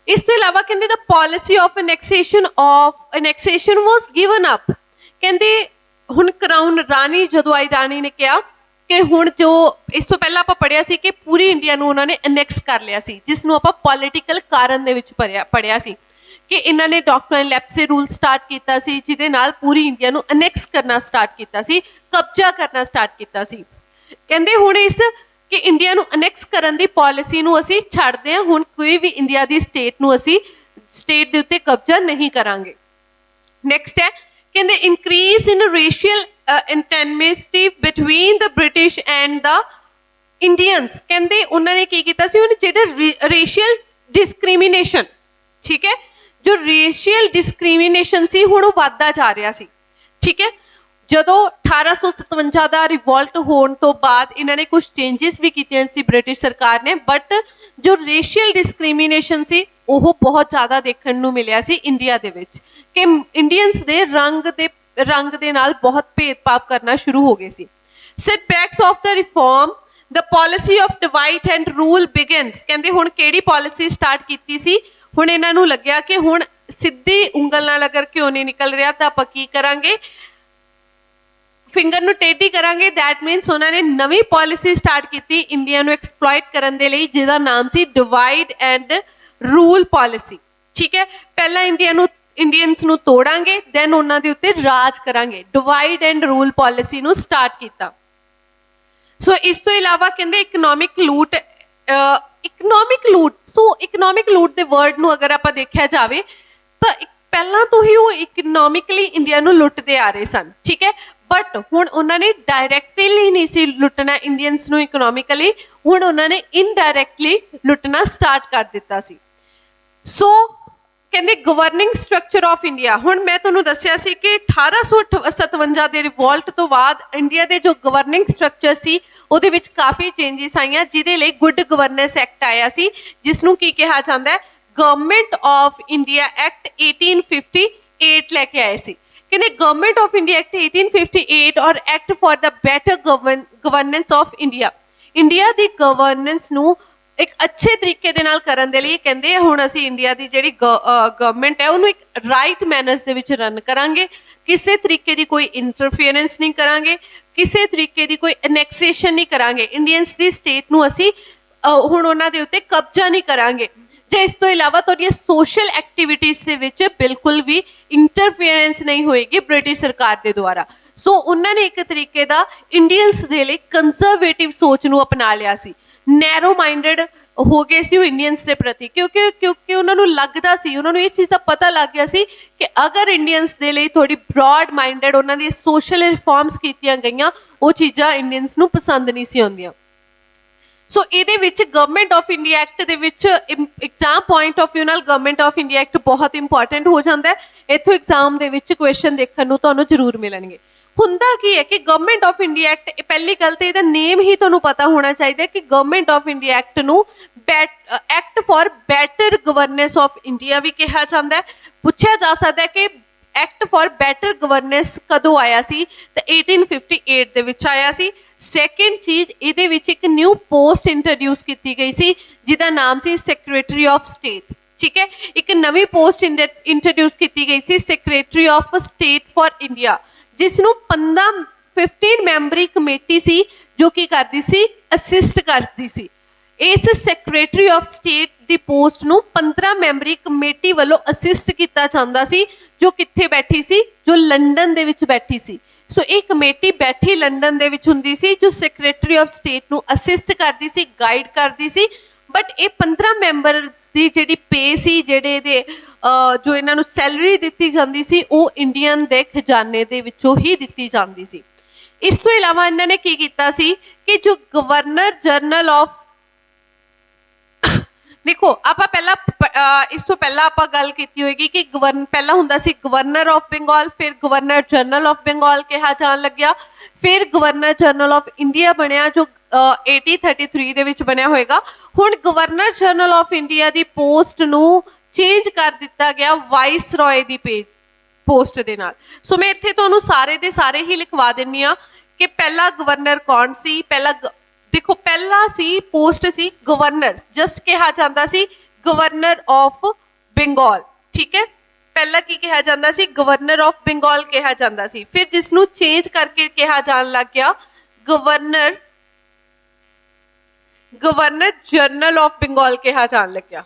ਇਸ ਤੋਂ ਇਲਾਵਾ ਕਹਿੰਦੇ the policy of annexation was given up. ਕਹਿੰਦੇ ਹੁਣ ਕਰਾਊਨ ਰਾਣੀ ਜਦੋਂ ਆਈ, ਰਾਣੀ ਨੇ ਕਿਹਾ ਕਿ ਹੁਣ ਜੋ ਇਸ ਤੋਂ ਪਹਿਲਾਂ ਆਪਾਂ ਪੜ੍ਹਿਆ ਸੀ ਕਿ ਪੂਰੀ ਇੰਡੀਆ ਨੂੰ ਉਹਨਾਂ ਨੇ ਅਨੈਕਸ ਕਰ ਲਿਆ ਸੀ, ਜਿਸ ਨੂੰ ਆਪਾਂ ਪੋਲੀਟੀਕਲ ਕਾਰਨ ਦੇ ਵਿੱਚ ਪੜ੍ਹਿਆ ਸੀ ਕਿ ਇਹਨਾਂ ਨੇ ਡਾਕਟਰ ਲੈਪਸੇ ਰੂਲ ਸਟਾਰਟ ਕੀਤਾ ਸੀ, ਜਿਹਦੇ ਨਾਲ ਪੂਰੀ ਇੰਡੀਆ ਨੂੰ ਅਨੈਕਸ ਕਰਨਾ ਸਟਾਰਟ ਕੀਤਾ ਸੀ, ਕਬਜ਼ਾ ਕਰਨਾ ਸਟਾਰਟ ਕੀਤਾ ਸੀ। ਕਹਿੰਦੇ ਹੁਣ ਇਸ ਕਿ ਇੰਡੀਆ ਨੂੰ ਅਨੈਕਸ ਕਰਨ ਦੀ ਪਾਲਿਸੀ ਨੂੰ ਅਸੀਂ ਛੱਡਦੇ ਹਾਂ, ਹੁਣ ਕੋਈ ਵੀ ਇੰਡੀਆ ਦੀ ਸਟੇਟ ਨੂੰ ਅਸੀਂ ਸਟੇਟ ਦੇ ਉੱਤੇ ਕਬਜ਼ਾ ਨਹੀਂ ਕਰਾਂਗੇ। ਨੈਕਸਟ ਹੈ ਕਹਿੰਦੇ increase in racial animosity between the British and the Indians. ਕਹਿੰਦੇ ਉਹਨਾਂ ਨੇ ਕੀ ਕੀਤਾ ਸੀ, ਹੁਣ ਜਿਹੜਾ ਰੇਸ਼ੀਅਲ ਡਿਸਕ੍ਰਿਮੀਨੇਸ਼ਨ, ਠੀਕ ਹੈ, ਜੋ ਰੇਸ਼ੀਅਲ ਡਿਸਕ੍ਰਿਮੀਨੇਸ਼ਨ ਸੀ ਹੁਣ ਉਹ ਵੱਧਦਾ ਜਾ ਰਿਹਾ ਸੀ। ਠੀਕ ਹੈ, ਜਦੋਂ 1857 ਦਾ ਰਿਵੋਲਟ ਹੋਣ ਤੋਂ ਬਾਅਦ ਇਹਨਾਂ ਨੇ ਕੁਝ ਚੇਂਜਿਸ ਵੀ ਕੀਤੀਆਂ ਸੀ ਬ੍ਰਿਟਿਸ਼ ਸਰਕਾਰ ਨੇ, ਬਟ ਜੋ ਰੇਸ਼ੀਅਲ ਡਿਸਕ੍ਰਿਮੀਨੇਸ਼ਨ ਸੀ ਉਹ ਬਹੁਤ ਜ਼ਿਆਦਾ ਦੇਖਣ ਨੂੰ ਮਿਲਿਆ ਸੀ ਇੰਡੀਆ ਦੇ ਵਿੱਚ, ਕਿ ਇੰਡੀਅਨਸ ਦੇ ਰੰਗ ਦੇ ਨਾਲ ਬਹੁਤ ਭੇਦਭਾਵ ਕਰਨਾ ਸ਼ੁਰੂ ਹੋ ਗਏ ਸੀ। Setbacks of the reform the policy of divide and rule begins. ਕਹਿੰਦੇ ਹੁਣ ਕਿਹੜੀ ਪਾਲਿਸੀ ਸਟਾਰਟ ਕੀਤੀ ਸੀ, ਹੁਣ ਇਹਨਾਂ ਨੂੰ ਲੱਗਿਆ ਕਿ ਹੁਣ ਸਿੱਧੀ ਉਂਗਲ ਨਾਲ ਅਗਰ ਘਿਓ ਨਹੀਂ ਨਿਕਲ ਰਿਹਾ ਤਾਂ ਆਪਾਂ ਕੀ ਕਰਾਂਗੇ, ਫਿੰਗਰ ਨੂੰ ਟੇਢੀ ਕਰਾਂਗੇ। ਦੈਟ ਮੀਨਸ ਉਹਨਾਂ ਨੇ ਨਵੀਂ ਪਾਲਿਸੀ ਸਟਾਰਟ ਕੀਤੀ ਇੰਡੀਆ ਨੂੰ ਐਕਸਪਲੋਇਟ ਕਰਨ ਦੇ ਲਈ, ਜਿਹਦਾ ਨਾਮ ਸੀ ਡਿਵਾਈਡ ਐਂਡ ਰੂਲ ਪਾਲਿਸੀ। ਠੀਕ ਹੈ, ਪਹਿਲਾਂ ਇੰਡੀਅਨਸ ਨੂੰ ਤੋੜਾਂਗੇ, ਦੈਨ ਉਹਨਾਂ ਦੇ ਉੱਤੇ ਰਾਜ ਕਰਾਂਗੇ। ਡਿਵਾਈਡ ਐਂਡ ਰੂਲ ਪਾਲਿਸੀ ਨੂੰ ਸਟਾਰਟ ਕੀਤਾ। ਸੋ ਇਸ ਤੋਂ ਇਲਾਵਾ ਕਹਿੰਦੇ ਇਕਨੋਮਿਕ ਲੂਟ ਸੋ ਇਕਨੋਮਿਕ ਲੂਟ ਦੇ ਵਰਡ ਨੂੰ ਅਗਰ ਆਪਾਂ ਦੇਖਿਆ ਜਾਵੇ ਤਾਂ ਪਹਿਲਾਂ ਤੋਂ ਹੀ ਉਹ ਇਕਨੋਮਿਕਲੀ ਇੰਡੀਆ ਨੂੰ ਲੁੱਟਦੇ ਆ ਰਹੇ ਸਨ। ਠੀਕ ਹੈ, ਬਟ ਹੁਣ ਉਹਨਾਂ ਨੇ ਡਾਇਰੈਕਟਲੀ ਨਹੀਂ ਸੀ ਲੁੱਟਣਾ ਇੰਡੀਅਨਸ ਨੂੰ ਇਕਨੋਮਿਕਲੀ, ਹੁਣ ਉਹਨਾਂ ਨੇ ਇਨਡਾਇਰੈਕਟਲੀ ਲੁੱਟਣਾ ਸਟਾਰਟ ਕਰ ਦਿੱਤਾ ਸੀ। ਸੋ ਕਹਿੰਦੇ ਗਵਰਨਿੰਗ ਸਟਰਕਚਰ ਆਫ ਇੰਡੀਆ, ਹੁਣ ਮੈਂ ਤੁਹਾਨੂੰ ਦੱਸਿਆ ਸੀ ਕਿ 1857 ਦੇ ਰਿਵੋਲਟ ਤੋਂ ਬਾਅਦ ਇੰਡੀਆ ਦੇ ਜੋ ਗਵਰਨਿੰਗ ਸਟਰਕਚਰ ਸੀ ਉਹਦੇ ਵਿੱਚ ਕਾਫੀ ਚੇਂਜਿਸ ਆਈਆਂ, ਜਿਹਦੇ ਲਈ ਗੁੱਡ ਗਵਰਨੈਂਸ ਐਕਟ ਆਇਆ ਸੀ, ਜਿਸ ਨੂੰ ਕੀ ਕਿਹਾ ਜਾਂਦਾ ਹੈ, ਗਵਰਨਮੈਂਟ ਆਫ ਇੰਡੀਆ ਐਕਟ 1858 ਲੈ ਕੇ ਆਏ ਸੀ। ਕਹਿੰਦੇ ਗਵਰਨਮੈਂਟ ਆਫ ਇੰਡੀਆ ਐਕਟ 1858 ਔਰ act for the better governance of India, India the governance ਨੂੰ ਇੱਕ ਅੱਛੇ ਤਰੀਕੇ ਦੇ ਨਾਲ ਕਰਨ ਦੇ ਲਈ ਕਹਿੰਦੇ ਹੁਣ ਅਸੀਂ ਇੰਡੀਆ ਦੀ ਜਿਹੜੀ ਗਵਰਨਮੈਂਟ ਹੈ ਉਹਨੂੰ ਇੱਕ ਰਾਈਟ ਮੈਨਰਸ ਦੇ ਵਿੱਚ ਰਨ ਕਰਾਂਗੇ, ਕਿਸੇ ਤਰੀਕੇ ਦੀ ਕੋਈ ਇੰਟਰਫੀਅਰੈਂਸ ਨਹੀਂ ਕਰਾਂਗੇ, ਕਿਸੇ ਤਰੀਕੇ ਦੀ ਕੋਈ ਅਨੈਕਸੇਸ਼ਨ ਨਹੀਂ ਕਰਾਂਗੇ, ਇੰਡੀਅਨਸ ਦੀ ਸਟੇਟ ਨੂੰ ਅਸੀਂ ਹੁਣ ਉਹਨਾਂ ਦੇ ਉੱਤੇ ਕਬਜ਼ਾ ਨਹੀਂ ਕਰਾਂਗੇ। ਜੇ ਇਸ ਤੋਂ ਇਲਾਵਾ ਤੁਹਾਡੀਆਂ ਸੋਸ਼ਲ ਐਕਟੀਵਿਟੀਜ਼ ਦੇ ਵਿੱਚ ਬਿਲਕੁਲ ਵੀ ਇੰਟਰਫੀਅਰੈਂਸ ਨਹੀਂ ਹੋਏਗੀ ਬ੍ਰਿਟਿਸ਼ ਸਰਕਾਰ ਦੇ ਦੁਆਰਾ। ਸੋ ਉਹਨਾਂ ਨੇ ਇੱਕ ਤਰੀਕੇ ਦਾ ਇੰਡੀਅਨਸ ਦੇ ਲਈ ਕੰਜ਼ਰਵੇਟਿਵ ਸੋਚ ਨੂੰ ਅਪਣਾ ਲਿਆ ਸੀ, ਨੈਰੋ ਮਾਈਂਡਡ ਹੋ ਗਏ ਸੀ ਉਹ ਇੰਡੀਅਨਸ ਦੇ ਪ੍ਰਤੀ, ਕਿਉਂਕਿ ਉਹਨਾਂ ਨੂੰ ਲੱਗਦਾ ਸੀ, ਉਹਨਾਂ ਨੂੰ ਇਹ ਚੀਜ਼ ਦਾ ਪਤਾ ਲੱਗ ਗਿਆ ਸੀ ਕਿ ਅਗਰ ਇੰਡੀਅਨਸ ਦੇ ਲਈ ਥੋੜੀ ਬ੍ਰੌਡ ਮਾਈਂਡਡ ਉਹਨਾਂ ਦੀ ਸੋਸ਼ਲ ਰਿਫਾਰਮਸ ਕੀਤੀਆਂ ਗਈਆਂ, ਉਹ ਚੀਜ਼ਾਂ ਇੰਡੀਅਨਸ ਨੂੰ ਪਸੰਦ ਨਹੀਂ ਸੀ ਆਉਂਦੀਆਂ। ਸੋ ਇਹਦੇ ਵਿੱਚ ਗਵਰਨਮੈਂਟ ਆਫ ਇੰਡੀਆ ਐਕਟ ਦੇ ਵਿੱਚ ਐਗਜ਼ਾਮ ਪੁਆਇੰਟ ਆਫ ਵਿਊ ਨਾਲ ਗਵਰਨਮੈਂਟ ਆਫ ਇੰਡੀਆ ਐਕਟ ਬਹੁਤ ਇੰਪੋਰਟੈਂਟ ਹੋ ਜਾਂਦਾ ਹੈ। ਇੱਥੋਂ ਐਗਜ਼ਾਮ ਦੇ ਵਿੱਚ ਕੁਐਸਚਨ ਦੇਖਣ ਨੂੰ ਤੁਹਾਨੂੰ ਜ਼ਰੂਰ ਮਿਲਣਗੇ। ਹੁੰਦਾ ਕੀ ਹੈ ਕਿ ਗਵਰਨਮੈਂਟ ਆਫ ਇੰਡੀਆ ਐਕਟ, ਪਹਿਲੀ ਗੱਲ ਤਾਂ ਇਹਦਾ ਨੇਮ ਹੀ ਤੁਹਾਨੂੰ ਪਤਾ ਹੋਣਾ ਚਾਹੀਦਾ ਕਿ ਗਵਰਨਮੈਂਟ ਆਫ ਇੰਡੀਆ ਐਕਟ ਨੂੰ act for better governance of India ਵੀ ਕਿਹਾ ਜਾਂਦਾ ਹੈ। ਪੁੱਛਿਆ ਜਾ ਸਕਦਾ ਹੈ ਕਿ ਐਕਟ ਫॉर ਬੈਟਰ ਗਵਰਨੈਂਸ ਕਦੋਂ ਆਇਆ ਸੀ, ਤਾਂ 1858 ਦੇ ਵਿੱਚ ਆਇਆ ਸੀ। ਸੈਕਿੰਡ ਚੀਜ਼, ਇਹਦੇ ਵਿੱਚ ਇੱਕ ਨਿਊ ਪੋਸਟ ਇੰਟਰੋਡਿਊਸ ਕੀਤੀ ਗਈ ਸੀ ਜਿਹਦਾ ਨਾਮ ਸੀ ਸੈਕਟਰੀ ਆਫ ਸਟੇਟ। ਠੀਕ ਹੈ, ਇੱਕ ਨਵੀਂ ਪੋਸਟ ਇੰਟਰੋਡਿਊਸ ਕੀਤੀ ਗਈ ਸੀ secretary of state for India, ਜਿਸ ਨੂੰ 15 ਮੈਂਬਰੀ ਕਮੇਟੀ ਸੀ ਜੋ ਕੀ ਕਰਦੀ ਸੀ, ਅਸਿਸਟ ਕਰਦੀ ਸੀ। ਇਸ secretary of state the post ਨੂੰ 15 ਮੈਂਬਰੀ ਕਮੇਟੀ ਵੱਲੋਂ ਅਸਿਸਟ ਕੀਤਾ ਜਾਂਦਾ ਸੀ, ਜੋ ਕਿੱਥੇ ਬੈਠੀ ਸੀ, ਜੋ ਲੰਡਨ ਦੇ ਵਿੱਚ ਬੈਠੀ ਸੀ। ਸੋ ਇਹ ਕਮੇਟੀ ਬੈਠੀ ਲੰਡਨ ਦੇ ਵਿੱਚ ਹੁੰਦੀ ਸੀ, ਜੋ ਸੈਕਟਰੀ ਆਫ ਸਟੇਟ ਨੂੰ ਅਸਿਸਟ ਕਰਦੀ ਸੀ, ਗਾਈਡ ਕਰਦੀ ਸੀ। ਬਟ ਇਹ 15 ਮੈਂਬਰਸ ਦੀ ਜਿਹੜੀ ਪੇ ਸੀ, ਜਿਹੜੇ ਇਹਦੇ ਜੋ ਇਹਨਾਂ ਨੂੰ ਸੈਲਰੀ ਦਿੱਤੀ ਜਾਂਦੀ ਸੀ, ਉਹ ਇੰਡੀਅਨ ਦੇ ਖਜ਼ਾਨੇ ਦੇ ਵਿੱਚੋਂ ਹੀ ਦਿੱਤੀ ਜਾਂਦੀ ਸੀ। ਇਸ ਤੋਂ ਇਲਾਵਾ ਇਹਨਾਂ ਨੇ ਕੀ ਕੀਤਾ ਸੀ ਕਿ ਜੋ ਗਵਰਨਰ ਜਨਰਲ ਆਫ, ਦੇਖੋ ਆਪਾਂ ਪਹਿਲਾਂ ਇਸ ਤੋਂ ਪਹਿਲਾਂ ਆਪਾਂ ਗੱਲ ਕੀਤੀ ਹੋਏਗੀ ਕਿ ਪਹਿਲਾਂ ਹੁੰਦਾ ਸੀ ਗਵਰਨਰ ਆਫ ਬੰਗਾਲ, ਫਿਰ ਗਵਰਨਰ ਜਨਰਲ ਆਫ ਬੰਗਾਲ ਕਿਹਾ ਜਾਣ ਲੱਗਿਆ, ਫਿਰ ਗਵਰਨਰ ਜਨਰਲ ਆਫ ਇੰਡੀਆ ਬਣਿਆ ਜੋ 1833 ਦੇ ਵਿੱਚ ਬਣਿਆ ਹੋਏਗਾ। ਹੁਣ governor general of India the post ਨੂੰ ਚੇਂਜ ਕਰ ਦਿੱਤਾ ਗਿਆ ਵਾਇਸਰॉय ਦੀ ਪੋਸਟ ਦੇ ਨਾਲ। ਸੋ ਮੈਂ ਇੱਥੇ ਤੁਹਾਨੂੰ ਸਾਰੇ ਦੇ ਸਾਰੇ ਹੀ ਲਿਖਵਾ ਦਿੰਨੀ ਆ ਕਿ ਪਹਿਲਾ ਗਵਰਨਰ ਕੌਣ ਸੀ। ਦੇਖੋ ਪਹਿਲਾ ਸੀ ਪੋਸਟ ਸੀ ਗਵਰਨਰ, ਜਸਟ ਕਿਹਾ ਜਾਂਦਾ ਸੀ गवर्नर ऑफ बंगाल। ठीक है, पहला की कहा जाता सी गवर्नर ऑफ बंगाल कहा जाता सी, फिर जिसनू चेंज करके कहा जान लग गया governor governor general of Bengal कहा जान लग गया।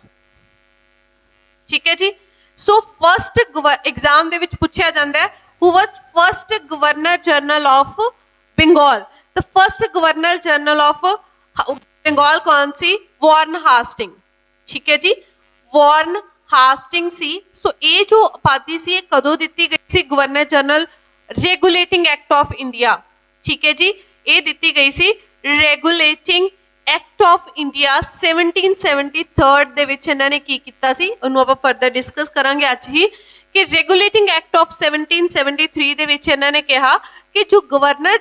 ठीक है जी। सो फर्स्ट एग्जाम दे विच पूछा जाता है who was first governor general of Bengal. The first governor general of Bengal कौन सी? Warren Hastings. ठीक है जी, वॉरेन हास्टिंग सी। सो ये जो उपाधि सी ये कदों दिती गई सी? Governor general regulating act of India. ठीक है जी, ये दिती गई सी रेगुलेटिंग एक्ट ऑफ इंडिया 1773 ਦੇ ਵਿੱਚ ਇਹਨਾਂ ਨੇ ਕੀ ਕੀਤਾ ਸੀ, ਉਹਨੂੰ ਆਪਾਂ ਫਰਦਰ ਡਿਸਕਸ ਕਰਾਂਗੇ ਅੱਜ ਹੀ ਕਿ ਰੈਗੂਲੇਟਿੰਗ ਐਕਟ ਆਫ 1773 ਦੇ ਵਿੱਚ ਇਹਨਾਂ ਨੇ ਕਿਹਾ ਕਿ ਜੋ ਗਵਰਨਰ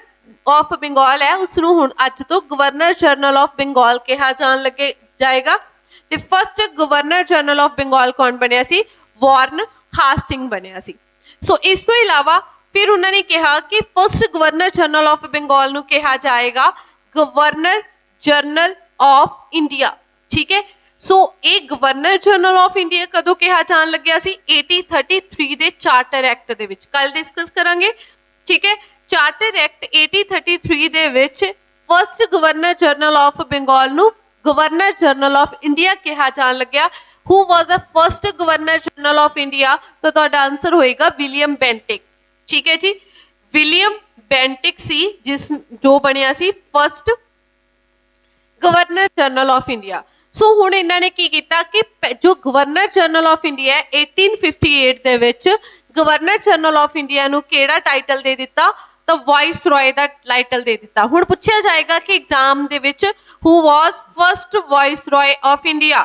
ਆਫ ਬੰਗਾਲ ਹੈ ਉਸ ਨੂੰ ਹੁਣ ਅੱਜ ਤੋਂ ਗਵਰਨਰ ਜਨਰਲ ਆਫ ਬੰਗਾਲ ਕਿਹਾ ਜਾਣ ਲੱਗੇ ਜਾਏਗਾ। ਤੇ first governor general of Bengal ਕੌਣ ਬਣਿਆ ਸੀ? ਵਾਰਨ ਹਾਸਟਿੰਗ ਬਣਿਆ ਸੀ। ਸੋ ਇਸ ਤੋਂ ਇਲਾਵਾ ਫਿਰ ਉਹਨਾਂ ਨੇ ਕਿਹਾ ਕਿ first governor general of Bengal ਨੂੰ ਕਿਹਾ ਜਾਏਗਾ ਗਵਰਨਰ ਜਨਰਲ ਆਫ ਇੰਡੀਆ। ਠੀਕ ਹੈ, ਸੋ ਇਹ ਗਵਰਨਰ ਜਨਰਲ ਆਫ ਇੰਡੀਆ ਕਦੋਂ ਕਿਹਾ ਜਾਣ ਲੱਗਿਆ ਸੀ? 1833 ਦੇ ਚਾਰਟਰ ਐਕਟ ਦੇ ਵਿੱਚ, ਕੱਲ ਡਿਸਕਸ ਕਰਾਂਗੇ। ਠੀਕ ਹੈ, ਚਾਰਟਰ ਐਕਟ 1833 ਦੇ ਵਿੱਚ first governor general of Bengal ਨੂੰ ਗਵਰਨਰ ਜਨਰਲ ਆਫ ਇੰਡੀਆ ਕਿਹਾ ਜਾਣ ਲੱਗਿਆ। Who was the first governor general of India? ਤਾਂ ਤੁਹਾਡਾ ਆਨਸਰ ਹੋਏਗਾ ਵਿਲੀਅਮ ਬੈਂਟਿਕ। ਠੀਕ ਹੈ ਜੀ, ਵਿਲੀਅਮ ਬੈਂਟਿਕ ਸੀ ਜਿਸ ਜੋ ਬਣਿਆ ਸੀ first governor general of India. So ਹੁਣ ਇਹਨਾਂ ਨੇ ਕੀ ਕੀਤਾ ਕਿ ਜੋ ਗਵਰਨਰ ਜਨਰਲ ਆਫ ਇੰਡੀਆ 1858 ਦੇ ਵਿੱਚ ਗਵਰਨਰ ਜਨਰਲ ਆਫ ਇੰਡੀਆ ਨੂੰ ਕਿਹੜਾ ਟਾਈਟਲ ਦੇ ਦਿੱਤਾ? ਤਾਂ ਵਾਇਸ ਰॉय ਦਾ ਟਾਈਟਲ ਦੇ ਦਿੱਤਾ। ਹੁਣ ਪੁੱਛਿਆ ਜਾਏਗਾ ਕਿ ਐਗਜ਼ਾਮ ਦੇ ਵਿੱਚ ਹੂ ਵਾਜ਼ first viceroy of India?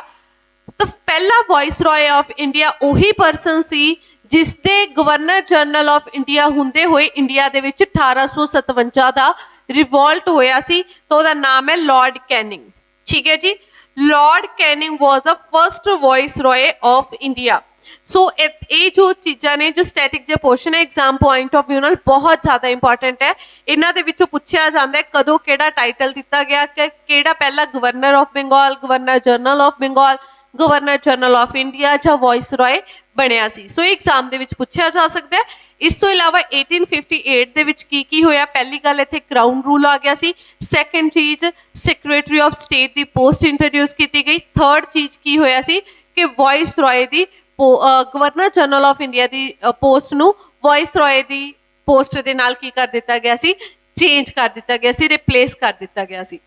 ਤਾਂ ਪਹਿਲਾ ਵਾਇਸ ਰॉय ਆਫ ਇੰਡੀਆ ਉਹੀ ਪਰਸਨ ਸੀ ਜਿਸ ਦੇ ਗਵਰਨਰ ਜਨਰਲ ਆਫ ਇੰਡੀਆ ਹੁੰਦੇ ਹੋਏ ਇੰਡੀਆ ਦੇ ਵਿੱਚ 1857 ਦਾ ਰਿਵੋਲਟ ਹੋਇਆ ਸੀ, ਤਾਂ ਉਹਦਾ ਨਾਮ ਹੈ ਲਾਰਡ ਕੈਨਿੰਗ। ਠੀਕ ਹੈ ਜੀ, lord Canning was a first viceroy of India. So ਇਹ ਜੋ ਚੀਜ਼ਾਂ ਨੇ ਜੋ ਸਟੈਟਿਕ ਜੇ ਪੋਰਸ਼ਨ ਹੈ ਐਗਜ਼ਾਮ ਪੁਆਇੰਟ ਆਫ ਵਿਊ ਨਾਲ ਬਹੁਤ ਜ਼ਿਆਦਾ ਇੰਪੋਰਟੈਂਟ ਹੈ। ਇਹਨਾਂ ਦੇ ਵਿੱਚੋਂ ਪੁੱਛਿਆ ਜਾਂਦਾ ਹੈ ਕਦੋਂ ਕਿਹੜਾ ਟਾਈਟਲ ਦਿੱਤਾ ਗਿਆ, ਕਿਹੜਾ ਪਹਿਲਾ governor of Bengal, governor general of Bengal, governor general of India ਜਾਂ ਵਾਇਸ ਰॉय ਬਣਿਆ ਸੀ। ਸੋ ਐਗਜ਼ਾਮ ਦੇ ਵਿੱਚ ਪੁੱਛਿਆ ਜਾ ਸਕਦਾ ਹੈ। ਇਸ ਤੋਂ ਇਲਾਵਾ 1858 ਦੇ ਵਿੱਚ ਕੀ ਹੋਇਆ? ਪਹਿਲੀ ਗੱਲ ਇੱਥੇ ਕਰਾਊਨ ਰੂਲ ਆ ਗਿਆ ਸੀ। ਸੈਕੰਡ ਚੀਜ਼ secretary of state the post introduce ਕੀਤੀ ਗਈ। ਥਰਡ ਚੀਜ਼ ਕੀ ਹੋਇਆ ਸੀ ਕਿ vice ਰॉय the governor general of India the post ਨੂੰ ਵਾਇਸ ਰॉय ਦੀ ਪੋਸਟ ਦੇ ਨਾਲ ਕੀ ਕਰ ਦਿੱਤਾ ਗਿਆ ਸੀ? ਚੇਂਜ ਕਰ ਦਿੱਤਾ ਗਿਆ ਸੀ, ਰਿਪਲੇਸ ਕਰ ਦਿੱਤਾ ਗਿਆ ਸੀ।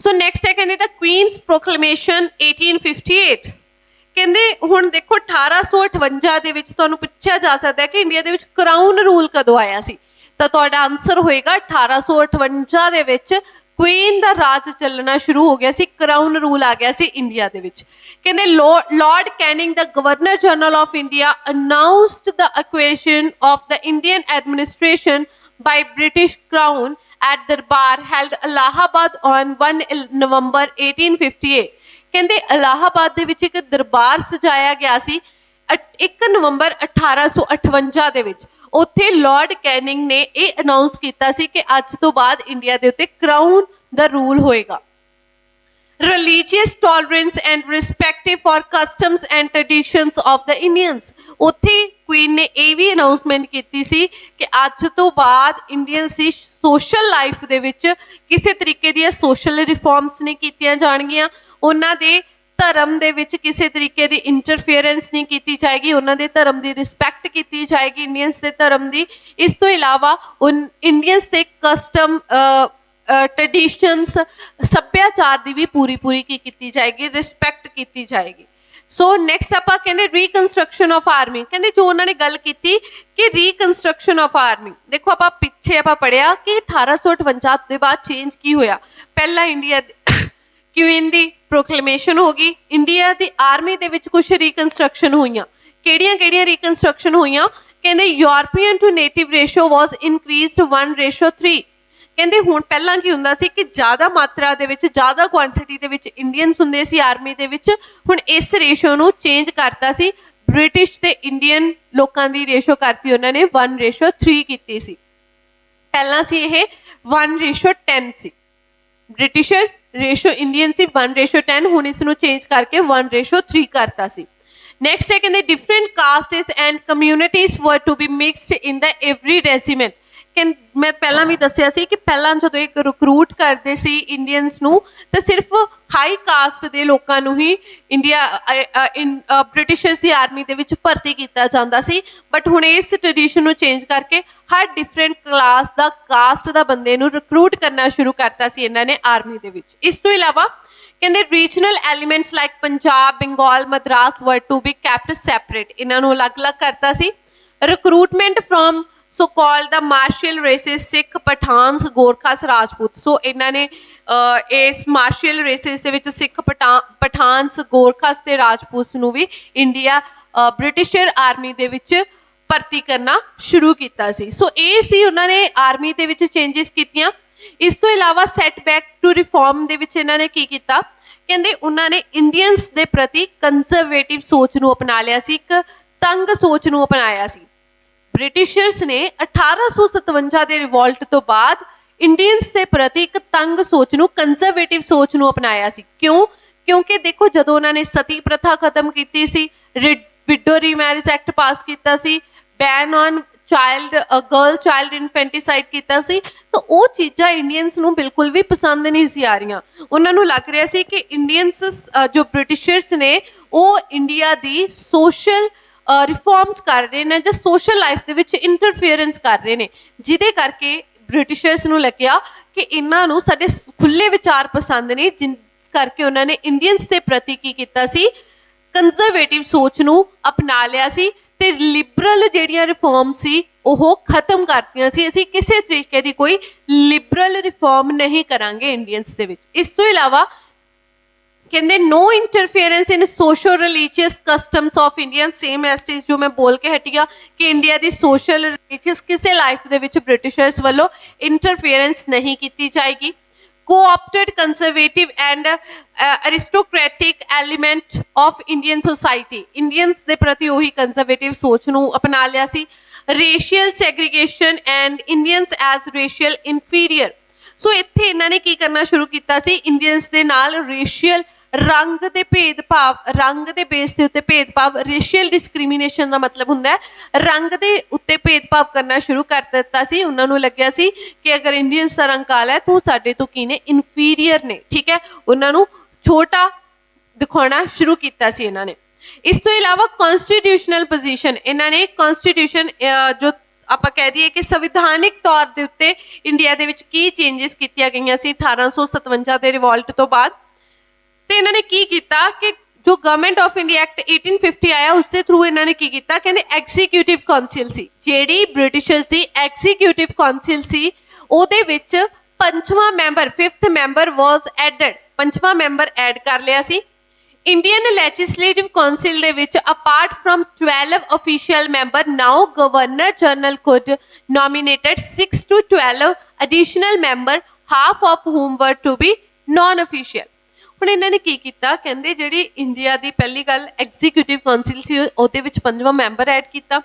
ਸੋ ਨੈਕਸਟ ਹੈ ਕਹਿੰਦੇ ਤਾਂ ਕੁਈਨਸ ਪ੍ਰੋਕਲੇਮੇਸ਼ਨ 1858। ਕਹਿੰਦੇ ਹੁਣ ਦੇਖੋ 1858 ਦੇ ਵਿੱਚ ਤੁਹਾਨੂੰ ਪੁੱਛਿਆ ਜਾ ਸਕਦਾ ਹੈ ਕਿ ਇੰਡੀਆ ਦੇ ਵਿੱਚ ਕਰਾਊਨ ਰੂਲ ਕਦੋਂ ਆਇਆ ਸੀ, ਤਾਂ ਤੁਹਾਡਾ ਆਨਸਰ ਹੋਏਗਾ 1858 ਦੇ ਵਿੱਚ ਕੁਈਨ ਦਾ ਰਾਜ ਚੱਲਣਾ ਸ਼ੁਰੂ ਹੋ ਗਿਆ ਸੀ, ਕਰਾਊਨ ਰੂਲ ਆ ਗਿਆ ਸੀ ਇੰਡੀਆ ਦੇ ਵਿੱਚ। ਕਹਿੰਦੇ ਲਾਰਡ ਕੈਨਿੰਗ ਦਾ governor general of India announced the equation of the Indian administration by British crown at Darbar held Allahabad on 1 November 1858। ਕਹਿੰਦੇ ਇਲਾਹਾਬਾਦ ਦੇ ਵਿੱਚ ਇੱਕ ਦਰਬਾਰ ਸਜਾਇਆ ਗਿਆ ਸੀ 1 ਨਵੰਬਰ 1858 ਦੇ ਵਿੱਚ। ਉੱਥੇ ਲਾਰਡ ਕੈਨਿੰਗ ਨੇ ਇਹ ਅਨਾਉਂਸ ਕੀਤਾ ਸੀ ਕਿ ਅੱਜ ਤੋਂ ਬਾਅਦ ਇੰਡੀਆ ਦੇ ਉੱਤੇ ਕਰਾਊਨ ਦਾ ਰੂਲ ਹੋਏਗਾ। religious tolerance and respect for customs and traditions of the Indians। ਉੱਥੇ ਕੁਈਨ ਨੇ ਇਹ ਵੀ ਅਨਾਉਂਸਮੈਂਟ ਕੀਤੀ ਸੀ ਕਿ ਅੱਜ ਤੋਂ ਬਾਅਦ ਇੰਡੀਅਨਸ ਦੀ ਸੋਸ਼ਲ ਲਾਈਫ ਦੇ ਵਿੱਚ ਕਿਸੇ ਤਰੀਕੇ ਦੀਆਂ ਸੋਸ਼ਲ ਰਿਫਾਰਮਸ ਨਹੀਂ ਕੀਤੀਆਂ ਜਾਣਗੀਆਂ, ਉਹਨਾਂ ਦੇ ਧਰਮ ਦੇ ਵਿੱਚ ਕਿਸੇ ਤਰੀਕੇ ਦੀ ਇੰਟਰਫੀਅਰੈਂਸ ਨਹੀਂ ਕੀਤੀ ਜਾਏਗੀ, ਉਹਨਾਂ ਦੇ ਧਰਮ ਦੀ ਰਿਸਪੈਕਟ ਕੀਤੀ ਜਾਏਗੀ ਇੰਡੀਅਨਸ ਦੇ ਧਰਮ ਦੀ। ਇਸ ਤੋਂ ਇਲਾਵਾ ਇੰਡੀਅਨਸ ਦੇ ਕਸਟਮ ਟ੍ਰੈਡੀਸ਼ਨਸ ਸੱਭਿਆਚਾਰ ਦੀ ਵੀ ਪੂਰੀ ਕੀ ਕੀਤੀ ਜਾਏਗੀ, ਰਿਸਪੈਕਟ ਕੀਤੀ ਜਾਏਗੀ। ਸੋ ਨੈਕਸਟ ਆਪਾਂ ਕਹਿੰਦੇ ਰੀਕਨਸਟਰਕਸ਼ਨ ਆਫ ਆਰਮੀ। ਕਹਿੰਦੇ ਜੋ ਉਹਨਾਂ ਨੇ ਗੱਲ ਕੀਤੀ ਕਿ ਰੀਕਨਸਟਰਕਸ਼ਨ ਆਫ ਆਰਮੀ, ਦੇਖੋ ਆਪਾਂ ਪਿੱਛੇ ਆਪਾਂ ਪੜ੍ਹਿਆ ਕਿ 1858 ਦੇ ਬਾਅਦ ਚੇਂਜ ਕੀ ਹੋਇਆ। ਪਹਿਲਾਂ ਇੰਡੀਆ ਕੁਈਨ ਦੀ ਪ੍ਰੋਕਲੇਮੇਸ਼ਨ ਹੋ ਗਈ, ਇੰਡੀਆ ਦੀ ਆਰਮੀ ਦੇ ਵਿੱਚ ਕੁਝ ਰੀਕਨਸਟਰਕਸ਼ਨ ਹੋਈਆਂ। ਕਿਹੜੀਆਂ ਰੀਕਨਸਟਰਕਸ਼ਨ ਹੋਈਆਂ? ਕਹਿੰਦੇ ਯੂਰਪੀਅਨ ਟੂ ਨੇਟਿਵ ਰੇਸ਼ੋ ਵਾਜ਼ ਇਨਕਰੀਜ਼ਡ 1:3। ਕਹਿੰਦੇ ਹੁਣ ਪਹਿਲਾਂ ਕੀ ਹੁੰਦਾ ਸੀ ਕਿ ਜ਼ਿਆਦਾ ਮਾਤਰਾ ਦੇ ਵਿੱਚ ਜ਼ਿਆਦਾ ਕੁਆਂਟੀਟੀ ਦੇ ਵਿੱਚ ਇੰਡੀਅਨਸ ਹੁੰਦੇ ਸੀ ਆਰਮੀ ਦੇ ਵਿੱਚ, ਹੁਣ ਇਸ ਰੇਸ਼ੋ ਨੂੰ ਚੇਂਜ ਕਰਤਾ ਸੀ। ਬ੍ਰਿਟਿਸ਼ ਤੇ ਇੰਡੀਅਨ ਲੋਕਾਂ ਦੀ ਰੇਸ਼ੋ ਕਰਤੀ ਉਹਨਾਂ ਨੇ 1:3 ਕੀਤੀ ਸੀ। ਪਹਿਲਾਂ ਸੀ ਇਹ 1:10 ਸੀ। ਬ੍ਰਿਟਿਸ਼ਰ ਰੇਸ਼ੋ ਇੰਡੀਅਨ ਸੀ 1:10, ਹੁਣ ਇਸ ਨੂੰ ਚੇਂਜ ਕਰਕੇ 1:3 ਕਰਤਾ ਸੀ। ਨੈਕਸਟ ਹੈ ਕਹਿੰਦੇ different castes and communities were to be mixed in the every regiment. ਮੈਂ ਪਹਿਲਾਂ ਵੀ ਦੱਸਿਆ ਸੀ ਕਿ ਪਹਿਲਾਂ ਜਦੋਂ ਇੱਕ ਰਿਕਰੂਟ ਕਰਦੇ ਸੀ ਇੰਡੀਅਨਸ ਨੂੰ ਤਾਂ ਸਿਰਫ ਹਾਈ ਕਾਸਟ ਦੇ ਲੋਕਾਂ ਨੂੰ ਹੀ ਬ੍ਰਿਟਿਸ਼ਰਸ ਦੀ ਆਰਮੀ ਦੇ ਵਿੱਚ ਭਰਤੀ ਕੀਤਾ ਜਾਂਦਾ ਸੀ, ਬਟ ਹੁਣ ਇਸ ਟ੍ਰੈਡੀਸ਼ਨ ਨੂੰ ਚੇਂਜ ਕਰਕੇ ਹਰ ਡਿਫਰੈਂਟ ਕਲਾਸ ਦਾ ਕਾਸਟ ਦਾ ਬੰਦੇ ਨੂੰ ਰਿਕਰੂਟ ਕਰਨਾ ਸ਼ੁਰੂ ਕਰਤਾ ਸੀ ਇਹਨਾਂ ਨੇ ਆਰਮੀ ਦੇ ਵਿੱਚ। ਇਸ ਤੋਂ ਇਲਾਵਾ ਕਹਿੰਦੇ regional elements like Punjab, Bengal, Madras were to be kept separate, ਇਹਨਾਂ ਨੂੰ ਅਲੱਗ-ਅਲੱਗ ਕਰਤਾ ਸੀ। Recruitment from so called the martial races Sikh, Pathans, Gorkhas, Rajput. So ਇਹਨਾਂ ਨੇ ਇਸ ਮਾਰਸ਼ਲ ਰੇਸਿਸ ਦੇ ਵਿੱਚ ਸਿੱਖ, ਪਠਾਨਸ, ਗੋਰਖਾਸ ਤੇ ਰਾਜਪੂਤ ਨੂੰ ਵੀ ਇੰਡੀਆ ਬ੍ਰਿਟਿਸ਼ਰ ਆਰਮੀ ਦੇ ਵਿੱਚ ਭਰਤੀ ਕਰਨਾ ਸ਼ੁਰੂ ਕੀਤਾ ਸੀ। ਸੋ ਇਹ ਸੀ ਉਹਨਾਂ ਨੇ ਆਰਮੀ ਦੇ ਵਿੱਚ ਚੇਂਜਿਸ ਕੀਤੀਆਂ। ਇਸ ਤੋਂ ਇਲਾਵਾ ਸੈਟਬੈਕ ਟੂ ਰਿਫਾਰਮ ਦੇ ਵਿੱਚ ਇਹਨਾਂ ਨੇ ਕੀ ਕੀਤਾ, ਕਹਿੰਦੇ ਉਹਨਾਂ ਨੇ ਇੰਡੀਅਨਸ ਦੇ ਪ੍ਰਤੀ ਕੰਜ਼ਰਵੇਟਿਵ ਸੋਚ ਨੂੰ ਅਪਣਾ ਲਿਆ ਸੀ, ਇੱਕ ਤੰਗ ਸੋਚ ਨੂੰ ਅਪਣਾਇਆ ਸੀ। ਬ੍ਰਿਟਿਸ਼ਰਸ ਨੇ 1857 ਦੇ ਰਿਵੋਲਟ ਤੋਂ ਬਾਅਦ ਇੰਡੀਅਨਸ ਦੇ ਪ੍ਰਤੀ ਇੱਕ ਤੰਗ ਸੋਚ ਨੂੰ, ਕੰਜ਼ਰਵੇਟਿਵ ਸੋਚ ਨੂੰ ਅਪਣਾਇਆ ਸੀ। ਕਿਉਂ? ਕਿਉਂਕਿ ਦੇਖੋ ਜਦੋਂ ਉਹਨਾਂ ਨੇ ਸਤੀ ਪ੍ਰਥਾ ਖਤਮ ਕੀਤੀ ਸੀ, ਵਿਡੋ ਰੀਮੈਰਿਜ ਐਕਟ ਪਾਸ ਕੀਤਾ ਸੀ, ਬੈਨ ਔਨ ਗਰਲ ਚਾਈਲਡ ਇਨਫੈਂਟੀਸਾਈਡ ਕੀਤਾ ਸੀ, ਤਾਂ ਉਹ ਚੀਜ਼ਾਂ ਇੰਡੀਅਨਸ ਨੂੰ ਬਿਲਕੁਲ ਵੀ ਪਸੰਦ ਨਹੀਂ ਸੀ ਆ ਰਹੀਆਂ। ਉਹਨਾਂ ਨੂੰ ਲੱਗ ਰਿਹਾ ਸੀ ਕਿ ਇੰਡੀਅਨਸ ਜੋ ਬ੍ਰਿਟਿਸ਼ਰਸ ਨੇ ਉਹ ਇੰਡੀਆ ਦੀ ਸੋਸ਼ਲ ਰਿਫਾਰਮਸ ਕਰ ਰਹੇ ਨੇ ਜਾਂ ਸੋਸ਼ਲ ਲਾਈਫ ਦੇ ਵਿੱਚ ਇੰਟਰਫੀਅਰੈਂਸ ਕਰ ਰਹੇ ਨੇ, ਜਿਹਦੇ ਕਰਕੇ ਬ੍ਰਿਟਿਸ਼ਰਸ ਨੂੰ ਲੱਗਿਆ ਕਿ ਇਹਨਾਂ ਨੂੰ ਸਾਡੇ ਖੁੱਲ੍ਹੇ ਵਿਚਾਰ ਪਸੰਦ ਨੇ, ਜਿਸ ਕਰਕੇ ਉਹਨਾਂ ਨੇ ਇੰਡੀਅਨਸ ਦੇ ਪ੍ਰਤੀ ਕੀ ਕੀਤਾ ਸੀ, ਕੰਜ਼ਰਵੇਟਿਵ ਸੋਚ ਨੂੰ ਅਪਣਾ ਲਿਆ ਸੀ ਤੇ ਲਿਬਰਲ ਜਿਹੜੀਆਂ ਰਿਫਾਰਮ ਸੀ ਉਹ ਖਤਮ ਕਰਤੀਆਂ ਸੀ। ਅਸੀਂ ਕਿਸੇ ਤਰੀਕੇ ਦੀ ਕੋਈ ਲਿਬਰਲ ਰਿਫਾਰਮ ਨਹੀਂ ਕਰਾਂਗੇ ਇੰਡੀਅਨਸ ਦੇ ਵਿੱਚ। ਇਸ ਤੋਂ ਇਲਾਵਾ ਕਹਿੰਦੇ no interference in social religious customs of Indian, same as it is ਜੋ ਮੈਂ ਬੋਲ ਕੇ ਹਟੀ ਆ ਕਿ ਇੰਡੀਆ ਦੀ ਸੋਸ਼ਲ ਰਿਲੀਜੀਅਸ ਕਿਸੇ ਲਾਈਫ ਦੇ ਵਿੱਚ ਬ੍ਰਿਟਿਸ਼ਰਸ ਵੱਲੋਂ ਇੰਟਰਫੇਅਰੈਂਸ ਨਹੀਂ ਕੀਤੀ ਜਾਏਗੀ। co-opted conservative and aristocratic element of Indian society, Indians ਦੇ ਪ੍ਰਤੀ ਉਹੀ conservative ਸੋਚ ਨੂੰ ਅਪਣਾ ਲਿਆ ਸੀ। racial segregation and Indians as racial inferior, ਸੋ ਇੱਥੇ ਇਹਨਾਂ ਨੇ ਕੀ ਕਰਨਾ ਸ਼ੁਰੂ ਕੀਤਾ ਸੀ, ਇੰਡੀਅਨਸ ਦੇ ਨਾਲ ਰੇਸ਼ੀਅਲ ਰੰਗ ਦੇ ਭੇਦਭਾਵ, ਰੰਗ ਦੇ ਬੇਸ ਦੇ ਉੱਤੇ ਭੇਦਭਾਵ, ਰੇਸ਼ੀਅਲ ਡਿਸਕ੍ਰਿਮੀਨੇਸ਼ਨ ਦਾ ਮਤਲਬ ਹੁੰਦਾ ਹੈ ਰੰਗ ਦੇ ਉੱਤੇ ਭੇਦਭਾਵ ਕਰਨਾ ਸ਼ੁਰੂ ਕਰ ਦਿੱਤਾ ਸੀ। ਉਹਨਾਂ ਨੂੰ ਲੱਗਿਆ ਸੀ ਕਿ ਅਗਰ ਇੰਡੀਅਨਸ ਦਾ ਰੰਗ ਕਾਲਾ ਹੈ ਤਾਂ ਸਾਡੇ ਤੋਂ ਕੀ ਨੇ, ਇਨਫੀਰੀਅਰ ਨੇ, ਠੀਕ ਹੈ, ਉਹਨਾਂ ਨੂੰ ਛੋਟਾ ਦਿਖਾਉਣਾ ਸ਼ੁਰੂ ਕੀਤਾ ਸੀ ਇਹਨਾਂ ਨੇ। ਇਸ ਤੋਂ ਇਲਾਵਾ ਕਨਸਟੀਟਿਊਸ਼ਨਲ ਪੋਜੀਸ਼ਨ, ਇਹਨਾਂ ਨੇ ਕਨਸਟੀਟਿਊਸ਼ਨ ਜੋ ਆਪਾਂ ਕਹਿ ਦਈਏ ਕਿ ਸੰਵਿਧਾਨਿਕ ਤੌਰ ਦੇ ਉੱਤੇ ਇੰਡੀਆ ਦੇ ਵਿੱਚ ਕੀ ਚੇਂਜਿਸ ਕੀਤੀਆਂ ਗਈਆਂ ਸੀ 1857 ਦੇ ਰਿਵੋਲਟ ਤੋਂ ਬਾਅਦ। ਤੇ ਇਹਨਾਂ ਨੇ ਕੀ ਕੀਤਾ ਕਿ ਜੋ ਗਵਰਨਮੈਂਟ ਆਫ ਇੰਡੀਆ ਐਕਟ 1850 ਆਇਆ ਉਸ ਦੇ ਥਰੂ ਇਹਨਾਂ ਨੇ ਕੀ ਕੀਤਾ, ਕਹਿੰਦੇ ਐਗਜ਼ੀਕਿਊਟਿਵ ਕਾਉਂਸਲ ਸੀ, ਜਿਹੜੀ ਬ੍ਰਿਟਿਸ਼ਰਸ ਦੀ ਐਗਜ਼ੀਕਿਊਟਿਵ ਕਾਉਂਸਲ ਸੀ ਉਹਦੇ ਵਿੱਚ ਪੰਜਵਾਂ ਮੈਂਬਰ, 5th ਮੈਂਬਰ ਵਾਸ ਐਡਡ, ਪੰਜਵਾਂ ਮੈਂਬਰ ਐਡ ਕਰ ਲਿਆ ਸੀ। ਇੰਡੀਅਨ ਲੈਜਿਸਲੇਟਿਵ ਕਾਉਂਸਲ ਦੇ ਵਿੱਚ apart from 12 official member, now governor general could nominated 6 to 12 additional member, half of whom were to be non official। ਹੁਣ ਇਹਨਾਂ ਨੇ ਕੀ ਕੀਤਾ, ਕਹਿੰਦੇ ਜਿਹੜੀ ਇੰਡੀਆ ਦੀ ਪਹਿਲੀ ਗੱਲ ਐਗਜ਼ੀਕਿਊਟਿਵ ਕਾਉਂਸਲ ਸੀ ਉਹਦੇ ਵਿੱਚ ਪੰਜਵਾਂ ਮੈਂਬਰ ਐਡ ਕੀਤਾ,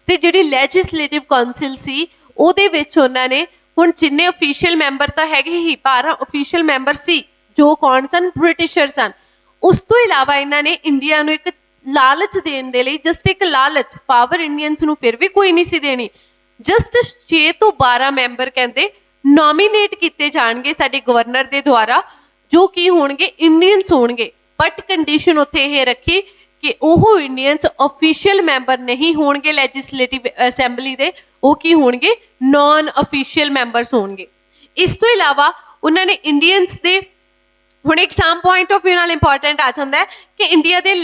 ਤੇ ਜਿਹੜੀ ਲੈਜਿਸਲੇਟਿਵ ਕਾਉਂਸਲ ਸੀ ਉਹਦੇ ਵਿੱਚ ਉਹਨਾਂ ਨੇ ਹੁਣ ਜਿੰਨੇ ਅਫੀਸ਼ੀਅਲ ਮੈਂਬਰ ਤਾਂ ਹੈਗੇ ਹੀ, 12 ਅਫੀਸ਼ੀਅਲ ਮੈਂਬਰ ਸੀ ਜੋ ਕੌਣ ਸਨ, ਬ੍ਰਿਟਿਸ਼ਰ ਸਨ। ਉਸ ਤੋਂ ਇਲਾਵਾ ਇਹਨਾਂ ਨੇ ਇੰਡੀਆ ਨੂੰ ਇੱਕ ਲਾਲਚ ਦੇਣ ਦੇ ਲਈ, ਜਸਟ ਇੱਕ ਲਾਲਚ, ਪਾਵਰ ਇੰਡੀਅਨਸ ਨੂੰ ਫਿਰ ਵੀ ਕੋਈ ਨਹੀਂ ਸੀ ਦੇਣੀ, ਜਸਟ 6 ਤੋਂ 12 ਮੈਂਬਰ ਕਹਿੰਦੇ ਨੋਮੀਨੇਟ ਕੀਤੇ ਜਾਣਗੇ ਸਾਡੇ ਗਵਰਨਰ ਦੇ ਦੁਆਰਾ, ਜੋ ਕੀ ਹੋਣਗੇ, ਇੰਡੀਅਨਸ ਹੋਣਗੇ। ਬਟ ਕੰਡੀਸ਼ਨ ਉੱਥੇ ਇਹ ਰੱਖੀ ਕਿ ਉਹ ਇੰਡੀਅਨਸ ਅਫੀਸ਼ੀਅਲ ਮੈਂਬਰ ਨਹੀਂ ਹੋਣਗੇ ਲੈਜਿਸਲੇਟਿਵ ਅਸੈਂਬਲੀ ਦੇ, ਉਹ ਕੀ ਹੋਣਗੇ, ਨਾਨ ਅਫੀਸ਼ੀਅਲ ਮੈਂਬਰਸ ਹੋਣਗੇ। ਇਸ ਤੋਂ ਇਲਾਵਾ ਉਹਨਾਂ ਨੇ ਇੰਡੀਅਨਸ ਦੇ, ਹੁਣ ਐਗਜ਼ਾਮ ਪੁਆਇੰਟ ਆਫ ਵਿਊ ਨਾਲ ਇੰਪੋਰਟੈਂਟ ਆ ਜਾਂਦਾ ਹੈ ਕਿ ਇੰਡੀਆ ਦੇ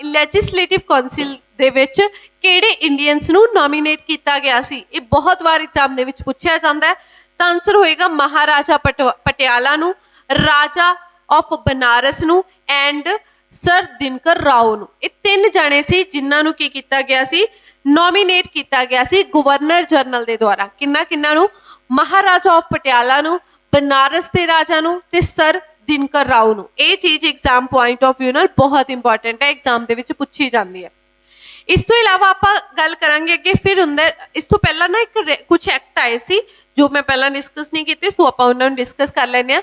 ਲੈਜਿਸਲੇਟਿਵ ਕਾਉਂਸਲ ਦੇ ਵਿੱਚ ਕਿਹੜੇ ਇੰਡੀਅਨਸ ਨੂੰ ਨੋਮੀਨੇਟ ਕੀਤਾ ਗਿਆ ਸੀ, ਇਹ ਬਹੁਤ ਵਾਰ ਐਗਜ਼ਾਮ ਦੇ ਵਿੱਚ ਪੁੱਛਿਆ ਜਾਂਦਾ ਹੈ। ਤਾਂ ਆਨਸਰ ਹੋਏਗਾ ਮਹਾਰਾਜਾ ਪਟਿਆਲਾ ਨੂੰ, ਰਾਜਾ ਆਫ ਬਨਾਰਸ ਨੂੰ ਐਂਡ ਸਰ ਦਿਨਕਰ ਰਾਓ ਨੂੰ। ਇਹ 3 ਜਾਣੇ ਸੀ ਜਿਨ੍ਹਾਂ ਨੂੰ ਕੀ ਕੀਤਾ ਗਿਆ ਸੀ, ਨੋਮੀਨੇਟ ਕੀਤਾ ਗਿਆ ਸੀ ਗਵਰਨਰ ਜਨਰਲ ਦੇ ਦੁਆਰਾ। ਕਿੰਨਾ ਨੂੰ, ਮਹਾਰਾਜਾ ਆਫ ਪਟਿਆਲਾ ਨੂੰ, ਬਨਾਰਸ ਦੇ ਰਾਜਾ ਨੂੰ ਤੇ ਸਰ ਦਿਨਕਰ ਰਾਓ ਨੂੰ। ਇਹ ਚੀਜ਼ ਐਗਜ਼ਾਮ ਪੁਆਇੰਟ ਆਫ ਵਿਊ ਨਾਲ ਬਹੁਤ ਇੰਪੋਰਟੈਂਟ ਹੈ, ਐਗਜ਼ਾਮ ਦੇ ਵਿੱਚ ਪੁੱਛੀ ਜਾਂਦੀ ਹੈ। ਇਸ ਤੋਂ ਇਲਾਵਾ ਆਪਾਂ ਗੱਲ ਕਰਾਂਗੇ ਅੱਗੇ, ਫਿਰ ਹੁੰਦਾ ਇਸ ਤੋਂ ਪਹਿਲਾਂ ਨਾ ਕੁਝ ਐਕਟ ਆਏ ਸੀ ਜੋ ਮੈਂ ਪਹਿਲਾਂ ਡਿਸਕਸ ਨਹੀਂ ਕੀਤੇ, ਸੋ ਆਪਾਂ ਉਹਨਾਂ ਨੂੰ ਡਿਸਕਸ ਕਰ ਲੈਂਦੇ ਹਾਂ।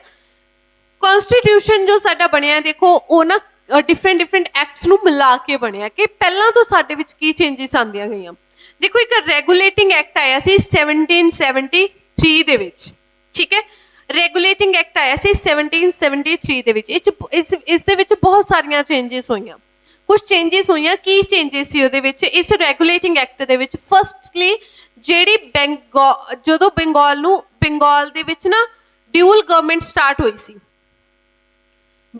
कॉन्स्टिट्यूशन जो साडा बनिया देखो वो ना डिफरेंट डिफरेंट एक्ट्स नूं मिला के बनिया कि पहलां तो साडे विच की चेंजिस आंदियां गईयां। देखो एक रेगूलेटिंग एक्ट आया सी 1773 दे विच, ठीक है, रेगूलेटिंग एक्ट आया सी 1773 दे विच। इस दे विच बहुत सारियां चेंजिस होईयां। कुछ चेंजिस हुई की चेंजिस सी उहदे विच इस रेगूलेटिंग एक्ट दे विच फर्स्टली जिहड़ी जदों बंगाल दे विच ना ड्यूल गवर्नमेंट स्टार्ट हुई सी,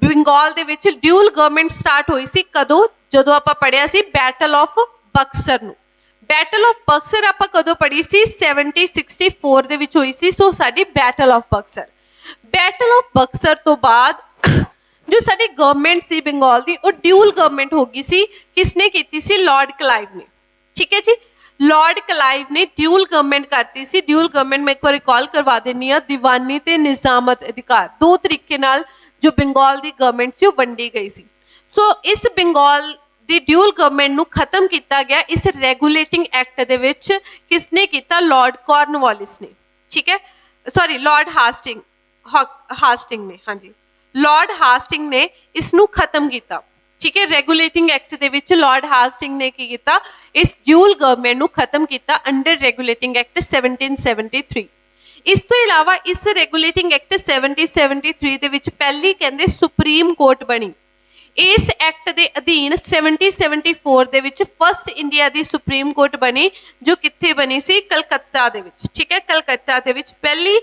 बंगाल दे विच ड्यूल गवर्नमेंट स्टार्ट हुई सी कदों, जदों आपां पढ़िया सी बैटल ऑफ बक्सर नूं। बैटल ऑफ बक्सर आपां कदों पढ़ी सी 1764 दे विच हुई सी। सो साडी battle of Buxar, battle of Buxar तो बाद जो साडी गवर्नमेंट सी बंगाल दी वो ड्यूल गवर्नमेंट हो गई सी। किसने की सी? लॉर्ड क्लाइव ने, ठीक है जी। लॉर्ड क्लाइव ने ड्यूल गवर्नमेंट करती सी। ड्यूल गवर्नमेंट मैं एक बार रिकॉल करवा देनी आ, दीवानी ते निजामत अधिकार दो तरीके नाल जो बंगाल दी गवर्नमेंट सी वो वंडी गई सी। सो इस बंगाल दी ड्यूल गवर्नमेंट नूं खत्म किया गया इस रेगूलेटिंग एक्ट दे विच। किसने किया? लॉर्ड कॉर्नवालिस ने, ठीक है, सॉरी लॉर्ड हास्टिंग ने, हाँ जी, लॉर्ड हास्टिंग ने इसनूं खत्म किया, ठीक है। रेगूलेटिंग एक्ट दे विच लॉर्ड हास्टिंग ने की किया? इस ड्यूल गवर्नमेंट नूं खत्म किया अंडर रेगूलेटिंग एक्ट 1773। इस तो इलावा इस रेगूलेटिंग एक्ट 1773 दे विच पहली कहंदे सुप्रीम कोर्ट बनी। इस एक्ट दे अधीन 1774 दे which first India the supreme court बनी जो कित्थे बनी सी? कलकत्ता दे विच, ठीक है। कलकत्ता दे विच पहली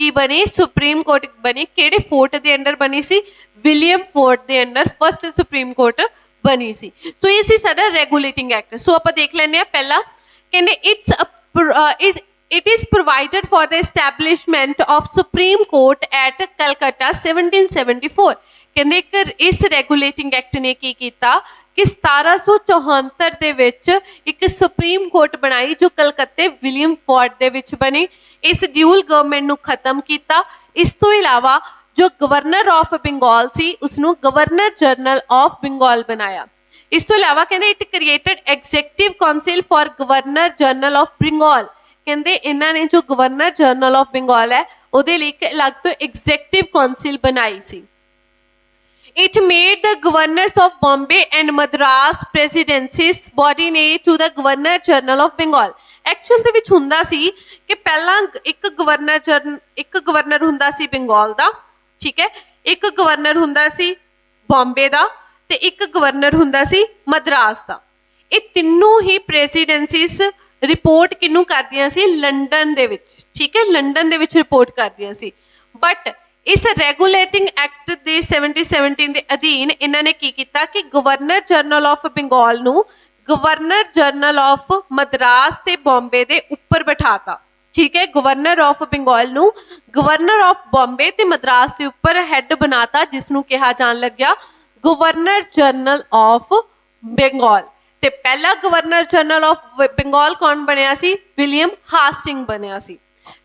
की बनी सुप्रीम कोर्ट बनी। किहड़े फोर्ट दे अंडर बनी सी? विलियम फोर्ट दे अंडर फर्स्ट सुप्रीम कोर्ट बनी सी। सो ये सी साडा रेगूलेटिंग एक्ट। सो आपां देख लैंदे आ पहला कहंदे it is provided for the establishment of Supreme Court at Calcutta 1774। कहंदे इस रेगूलेटिंग एक्ट ने की कीता कि 1774 दे विच एक सुप्रीम कोर्ट बनाई जो कलकत्ते विलियम फोर्ट दे विच बनी। इस ड्यूल गवर्नमेंट नूं खत्म किया। इस तो इलावा जो गवर्नर ऑफ बंगाल सी उसनूं गवर्नर जनरल ऑफ बंगाल बनाया। इस तो इलावा कहंदे it created executive council for governor general of Bengal. कहंदे इन्हां ने जो गवर्नर जनरल ऑफ बंगाल है उहदे लई एक अलग तो एग्जीक्यूटिव काउंसिल बनाई सी। It made the governors of Bombay and Madras presidencies subordinate to the Governor General of Bengal। Actual ਦੇ ਵਿੱਚ ਹੁੰਦਾ ਸੀ ਕਿ ਪਹਿਲਾਂ ਇੱਕ ਗਵਰਨਰ ਹੁੰਦਾ ਸੀ ਬੰਗਾਲ ਦਾ, ਠੀਕ ਹੈ, ਇੱਕ ਗਵਰਨਰ ਹੁੰਦਾ ਸੀ ਬੰਬੇ ਦਾ ਤੇ ਇੱਕ ਗਵਰਨਰ ਹੁੰਦਾ ਸੀ ਮਦਰਾਸ ਦਾ। ਇਹ ਤਿੰਨੋਂ ਹੀ ਪ੍ਰੈਜ਼ੀਡੈਂਸੀਜ਼ ਰਿਪੋਰਟ ਕਿਹਨੂੰ ਕਰਦੀਆਂ ਸੀ? ਲੰਡਨ ਦੇ ਵਿੱਚ, ਠੀਕ ਹੈ, ਲੰਡਨ ਦੇ ਵਿੱਚ ਰਿਪੋਰਟ ਕਰਦੀਆਂ ਸੀ। ਬਟ इस रेगूलेटिंग एक्ट दे 1717 के अधीन इन्होंने की किया कि गवर्नर जनरल ऑफ बंगाल नूं गवर्नर जनरल ऑफ मद्रास ते बॉम्बे दे उपर बिठाता, ठीक है। गवर्नर ऑफ बंगाल नूं गवर्नर ऑफ बॉम्बे ते मद्रास के उपर हैड बनाता जिसनूं कहा जान लग्या गवर्नर जनरल ऑफ बंगाल। ते पहला गवर्नर जनरल ऑफ बंगाल कौन बनिया सी? विलियम हास्टिंग बनिया सी।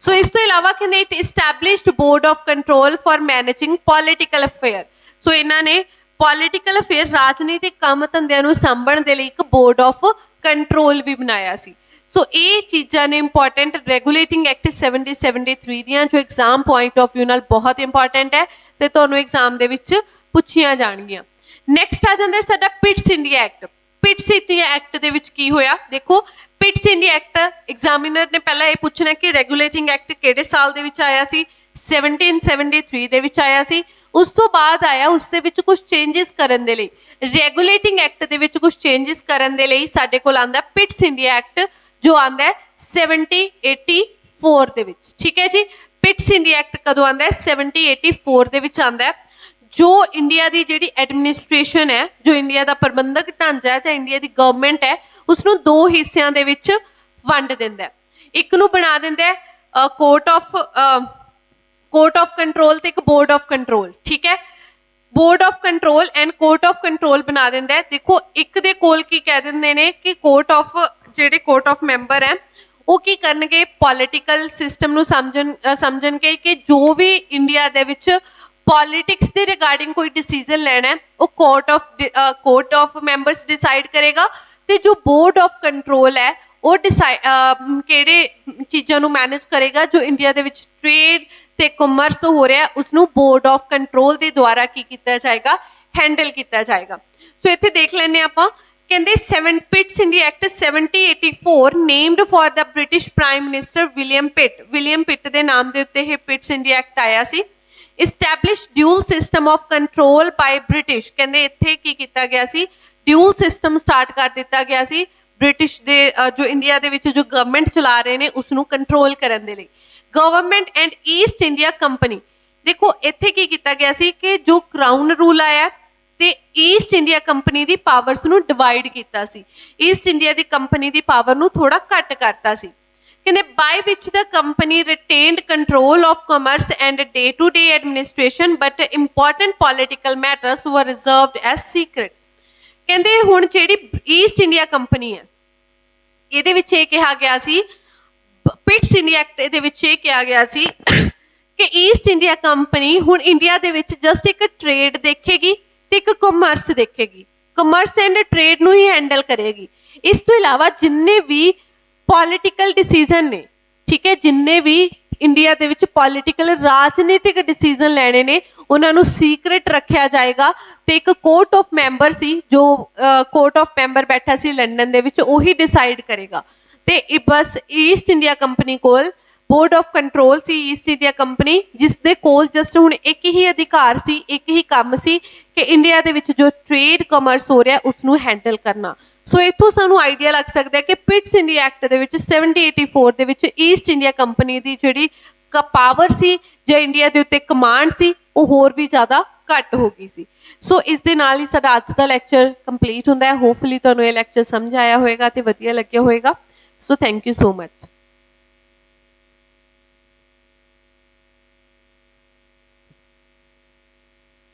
सो इस तो इलावा कहते it established board of control for managing political affair. So इन्होंने पॉलिटिकल अफेयर राजनीतिक काम धंधे सांभण दे लई एक बोर्ड ऑफ कंट्रोल भी बनाया सी। सो ये चीज़ां ने इंपॉर्टेंट रेगूलेटिंग एक्ट 1773 दियां जो एग्जाम पॉइंट ऑफ व्यू नाल बहुत इंपॉर्टेंट है तो तुहानूं एग्जाम दे विच पुछियां जाणगियां। नैक्सट आ जांदा साडा Pitt's India Act. Pitt's India Act दे विच की होया? देखो पिट्स इंडिया एक्ट एग्जामिनर ने पहला ये पूछना कि रेगूलेटिंग एक्ट किहड़े साल दे विच आया सी? 1773 दे विच आया सी। उस तो बाद आया उस दे विच कुछ चेंजिस करन दे लई रेगूलेटिंग एक्ट दे विच कुछ चेंजिस करन दे लई साडे कोल आंदा पिट्स इंडिया एक्ट जो आंदा है 1784 दे विच, ठीक है जी। पिट्स इंडिया एक्ट कदों आंदा है? 1784 दे विच आंदा है। जो इंडिया की जिहड़ी एडमिनिस्ट्रेशन है, जो इंडिया का प्रबंधक ढांचा है जां इंडिया की गवर्नमेंट है उसनूं दो हिस्सिਆਂ ਦੇ ਵਿੱਚ ਵੰਡ ਦਿੰਦਾ ਹੈ। ਇੱਕ ਨੂੰ ਬਣਾ ਦਿੰਦਾ ਹੈ कोर्ट ऑफ कंट्रोल ਤੇ ਇੱਕ बोर्ड ऑफ कंट्रोल, ठीक है। Board of control and court of control बना दिंदा है। देखो एक दे कोल की कह दिंदे ने कि कोर्ट ऑफ मैंबर है वो की करनगे पॉलिटिकल सिस्टम नूं समझन के कि जो भी इंडिया दे विच पॉलिटिक्स के रिगार्डिंग कोई डिसीजन लेना है वो कोर्ट ऑफ मैंबरस डिसाइड करेगा। तो जो बोर्ड ऑफ कंट्रोल है वो डिसाइड किहड़े चीज़ों को मैनेज करेगा जो इंडिया दे विच ट्रेड ਤੇ ਕਮਰਸ ਹੋ ਰਿਹਾ ਉਸ ਨੂੰ ਬੋਰਡ ਆਫ ਕੰਟਰੋਲ ਦੇ ਦੁਆਰਾ ਕੀ ਕੀਤਾ ਜਾਏਗਾ, ਹੈਂਡਲ ਕੀਤਾ ਜਾਏਗਾ। ਸੋ ਇੱਥੇ ਦੇਖ ਲੈਂਦੇ ਆਪਾਂ, ਕਹਿੰਦੇ Pitt's India Act 1784 named for the British prime minister William Pitt ਦੇ ਨਾਮ ਦੇ ਉੱਤੇ ਇਹ ਪਿਟਸ ਇੰਡੀਆ ਐਕਟ ਆਇਆ ਸੀ। Establish dual system of control by British, ਕਹਿੰਦੇ ਇੱਥੇ ਕੀ ਕੀਤਾ ਗਿਆ ਸੀ, ਡਿਊਲ ਸਿਸਟਮ ਸਟਾਰਟ ਕਰ ਦਿੱਤਾ ਗਿਆ ਸੀ ਬ੍ਰਿਟਿਸ਼ ਦੇ ਜੋ ਇੰਡੀਆ ਦੇ ਵਿੱਚ ਜੋ ਗਵਰਨਮੈਂਟ ਚਲਾ ਰਹੇ ਨੇ ਉਸ ਨੂੰ ਕੰਟਰੋਲ ਕਰਨ ਦੇ ਲਈ। Government and East India company, ਦੇਖੋ ਇੱਥੇ ਕੀ ਕੀਤਾ ਗਿਆ ਸੀ ਕਿ ਜੋ ਕਰਾਊਨ ਰੂਲ ਆਇਆ ਤੇ ਈਸਟ ਇੰਡੀਆ ਕੰਪਨੀ ਦੀ ਪਾਵਰਸ ਨੂੰ ਡਿਵਾਈਡ ਕੀਤਾ ਸੀ, ਈਸਟ ਇੰਡੀਆ ਦੀ ਕੰਪਨੀ ਦੀ ਪਾਵਰ ਨੂੰ ਥੋੜਾ ਘੱਟ ਕਰਤਾ ਸੀ। ਕਹਿੰਦੇ by which the company retained control of commerce and day to day administration but important political matters were reserved as secret. ਕਹਿੰਦੇ ਹੁਣ ਜਿਹੜੀ ਈਸਟ ਇੰਡੀਆ ਕੰਪਨੀ ਹੈ ਇਹਦੇ ਵਿੱਚ ਇਹ ਕਿਹਾ ਗਿਆ ਸੀ, ਪਿਟਸ ਇੰਡੀਆ ਐਕਟ ਇਹਦੇ ਵਿੱਚ ਇਹ ਕਿਹਾ ਗਿਆ ਸੀ ਕਿ ਈਸਟ ਇੰਡੀਆ ਕੰਪਨੀ ਹੁਣ ਇੰਡੀਆ ਦੇ ਵਿੱਚ ਜਸਟ ਇੱਕ ਟ੍ਰੇਡ ਦੇਖੇਗੀ ਤੇ ਇੱਕ ਕਮਰਸ ਦੇਖੇਗੀ, ਕਮਰਸ ਐਂਡ ਟ੍ਰੇਡ ਨੂੰ ਹੀ ਹੈਂਡਲ ਕਰੇਗੀ। ਇਸ ਤੋਂ ਇਲਾਵਾ ਜਿੰਨੇ ਵੀ ਪੋਲੀਟੀਕਲ ਡਿਸੀਜ਼ਨ ਨੇ, ਠੀਕ ਹੈ, ਜਿੰਨੇ ਵੀ ਇੰਡੀਆ ਦੇ ਵਿੱਚ ਪੋਲੀਟੀਕਲ ਰਾਜਨੀਤਿਕ ਡਿਸੀਜ਼ਨ ਲੈਣੇ ਨੇ ਉਹਨਾਂ ਨੂੰ ਸੀਕ੍ਰੇਟ ਰੱਖਿਆ ਜਾਏਗਾ ਤੇ ਇੱਕ ਕੋਰਟ ਆਫ ਮੈਂਬਰ ਸੀ, ਜੋ ਕੋਰਟ ਆਫ ਮੈਂਬਰ ਬੈਠਾ ਸੀ ਲੰਡਨ ਦੇ ਵਿੱਚ, ਉਹੀ ਡਿਸਾਈਡ ਕਰੇਗਾ। ਤੇ ਬਸ ਈਸਟ ਇੰਡੀਆ ਕੰਪਨੀ ਕੋਲ board of control C, East India company ਜਿਸ ਦੇ ਕੋਲ ਜਸਟ ਹੁਣ ਇੱਕ ਹੀ ਅਧਿਕਾਰ ਸੀ, ਇੱਕ ਹੀ ਕੰਮ ਸੀ ਕਿ ਇੰਡੀਆ ਦੇ ਵਿੱਚ ਜੋ ਟ੍ਰੇਡ ਕਮਰਸ ਹੋ ਰਿਹਾ ਉਸ ਨੂੰ ਹੈਂਡਲ ਕਰਨਾ। ਸੋ ਇੱਥੋਂ ਸਾਨੂੰ ਆਈਡੀਆ ਲੱਗ ਸਕਦਾ ਹੈ ਕਿ ਪਿਟਸ ਇੰਡੀਆ ਐਕਟ ਦੇ ਵਿੱਚ 1784 ਦੇ ਵਿੱਚ ਈਸਟ ਇੰਡੀਆ ਕੰਪਨੀ ਦੀ ਜਿਹੜੀ ਪਾਵਰ ਸੀ ਜਾਂ ਇੰਡੀਆ ਦੇ ਉੱਤੇ ਕਮਾਂਡ ਸੀ ਉਹ ਹੋਰ ਵੀ ਜ਼ਿਆਦਾ ਘੱਟ ਹੋ ਗਈ ਸੀ। ਸੋ ਇਸ ਦੇ ਨਾਲ ਹੀ ਸਾਡਾ ਅੱਜ ਦਾ ਲੈਕਚਰ ਕੰਪਲੀਟ ਹੁੰਦਾ ਹੈ। ਹੋਪਫੁਲੀ ਤੁਹਾਨੂੰ ਇਹ ਲੈਕਚਰ ਸਮਝ ਆਇਆ ਹੋਵੇਗਾ ਤੇ ਵਧੀਆ ਲੱਗਿਆ ਹੋਵੇਗਾ। So thank you so much.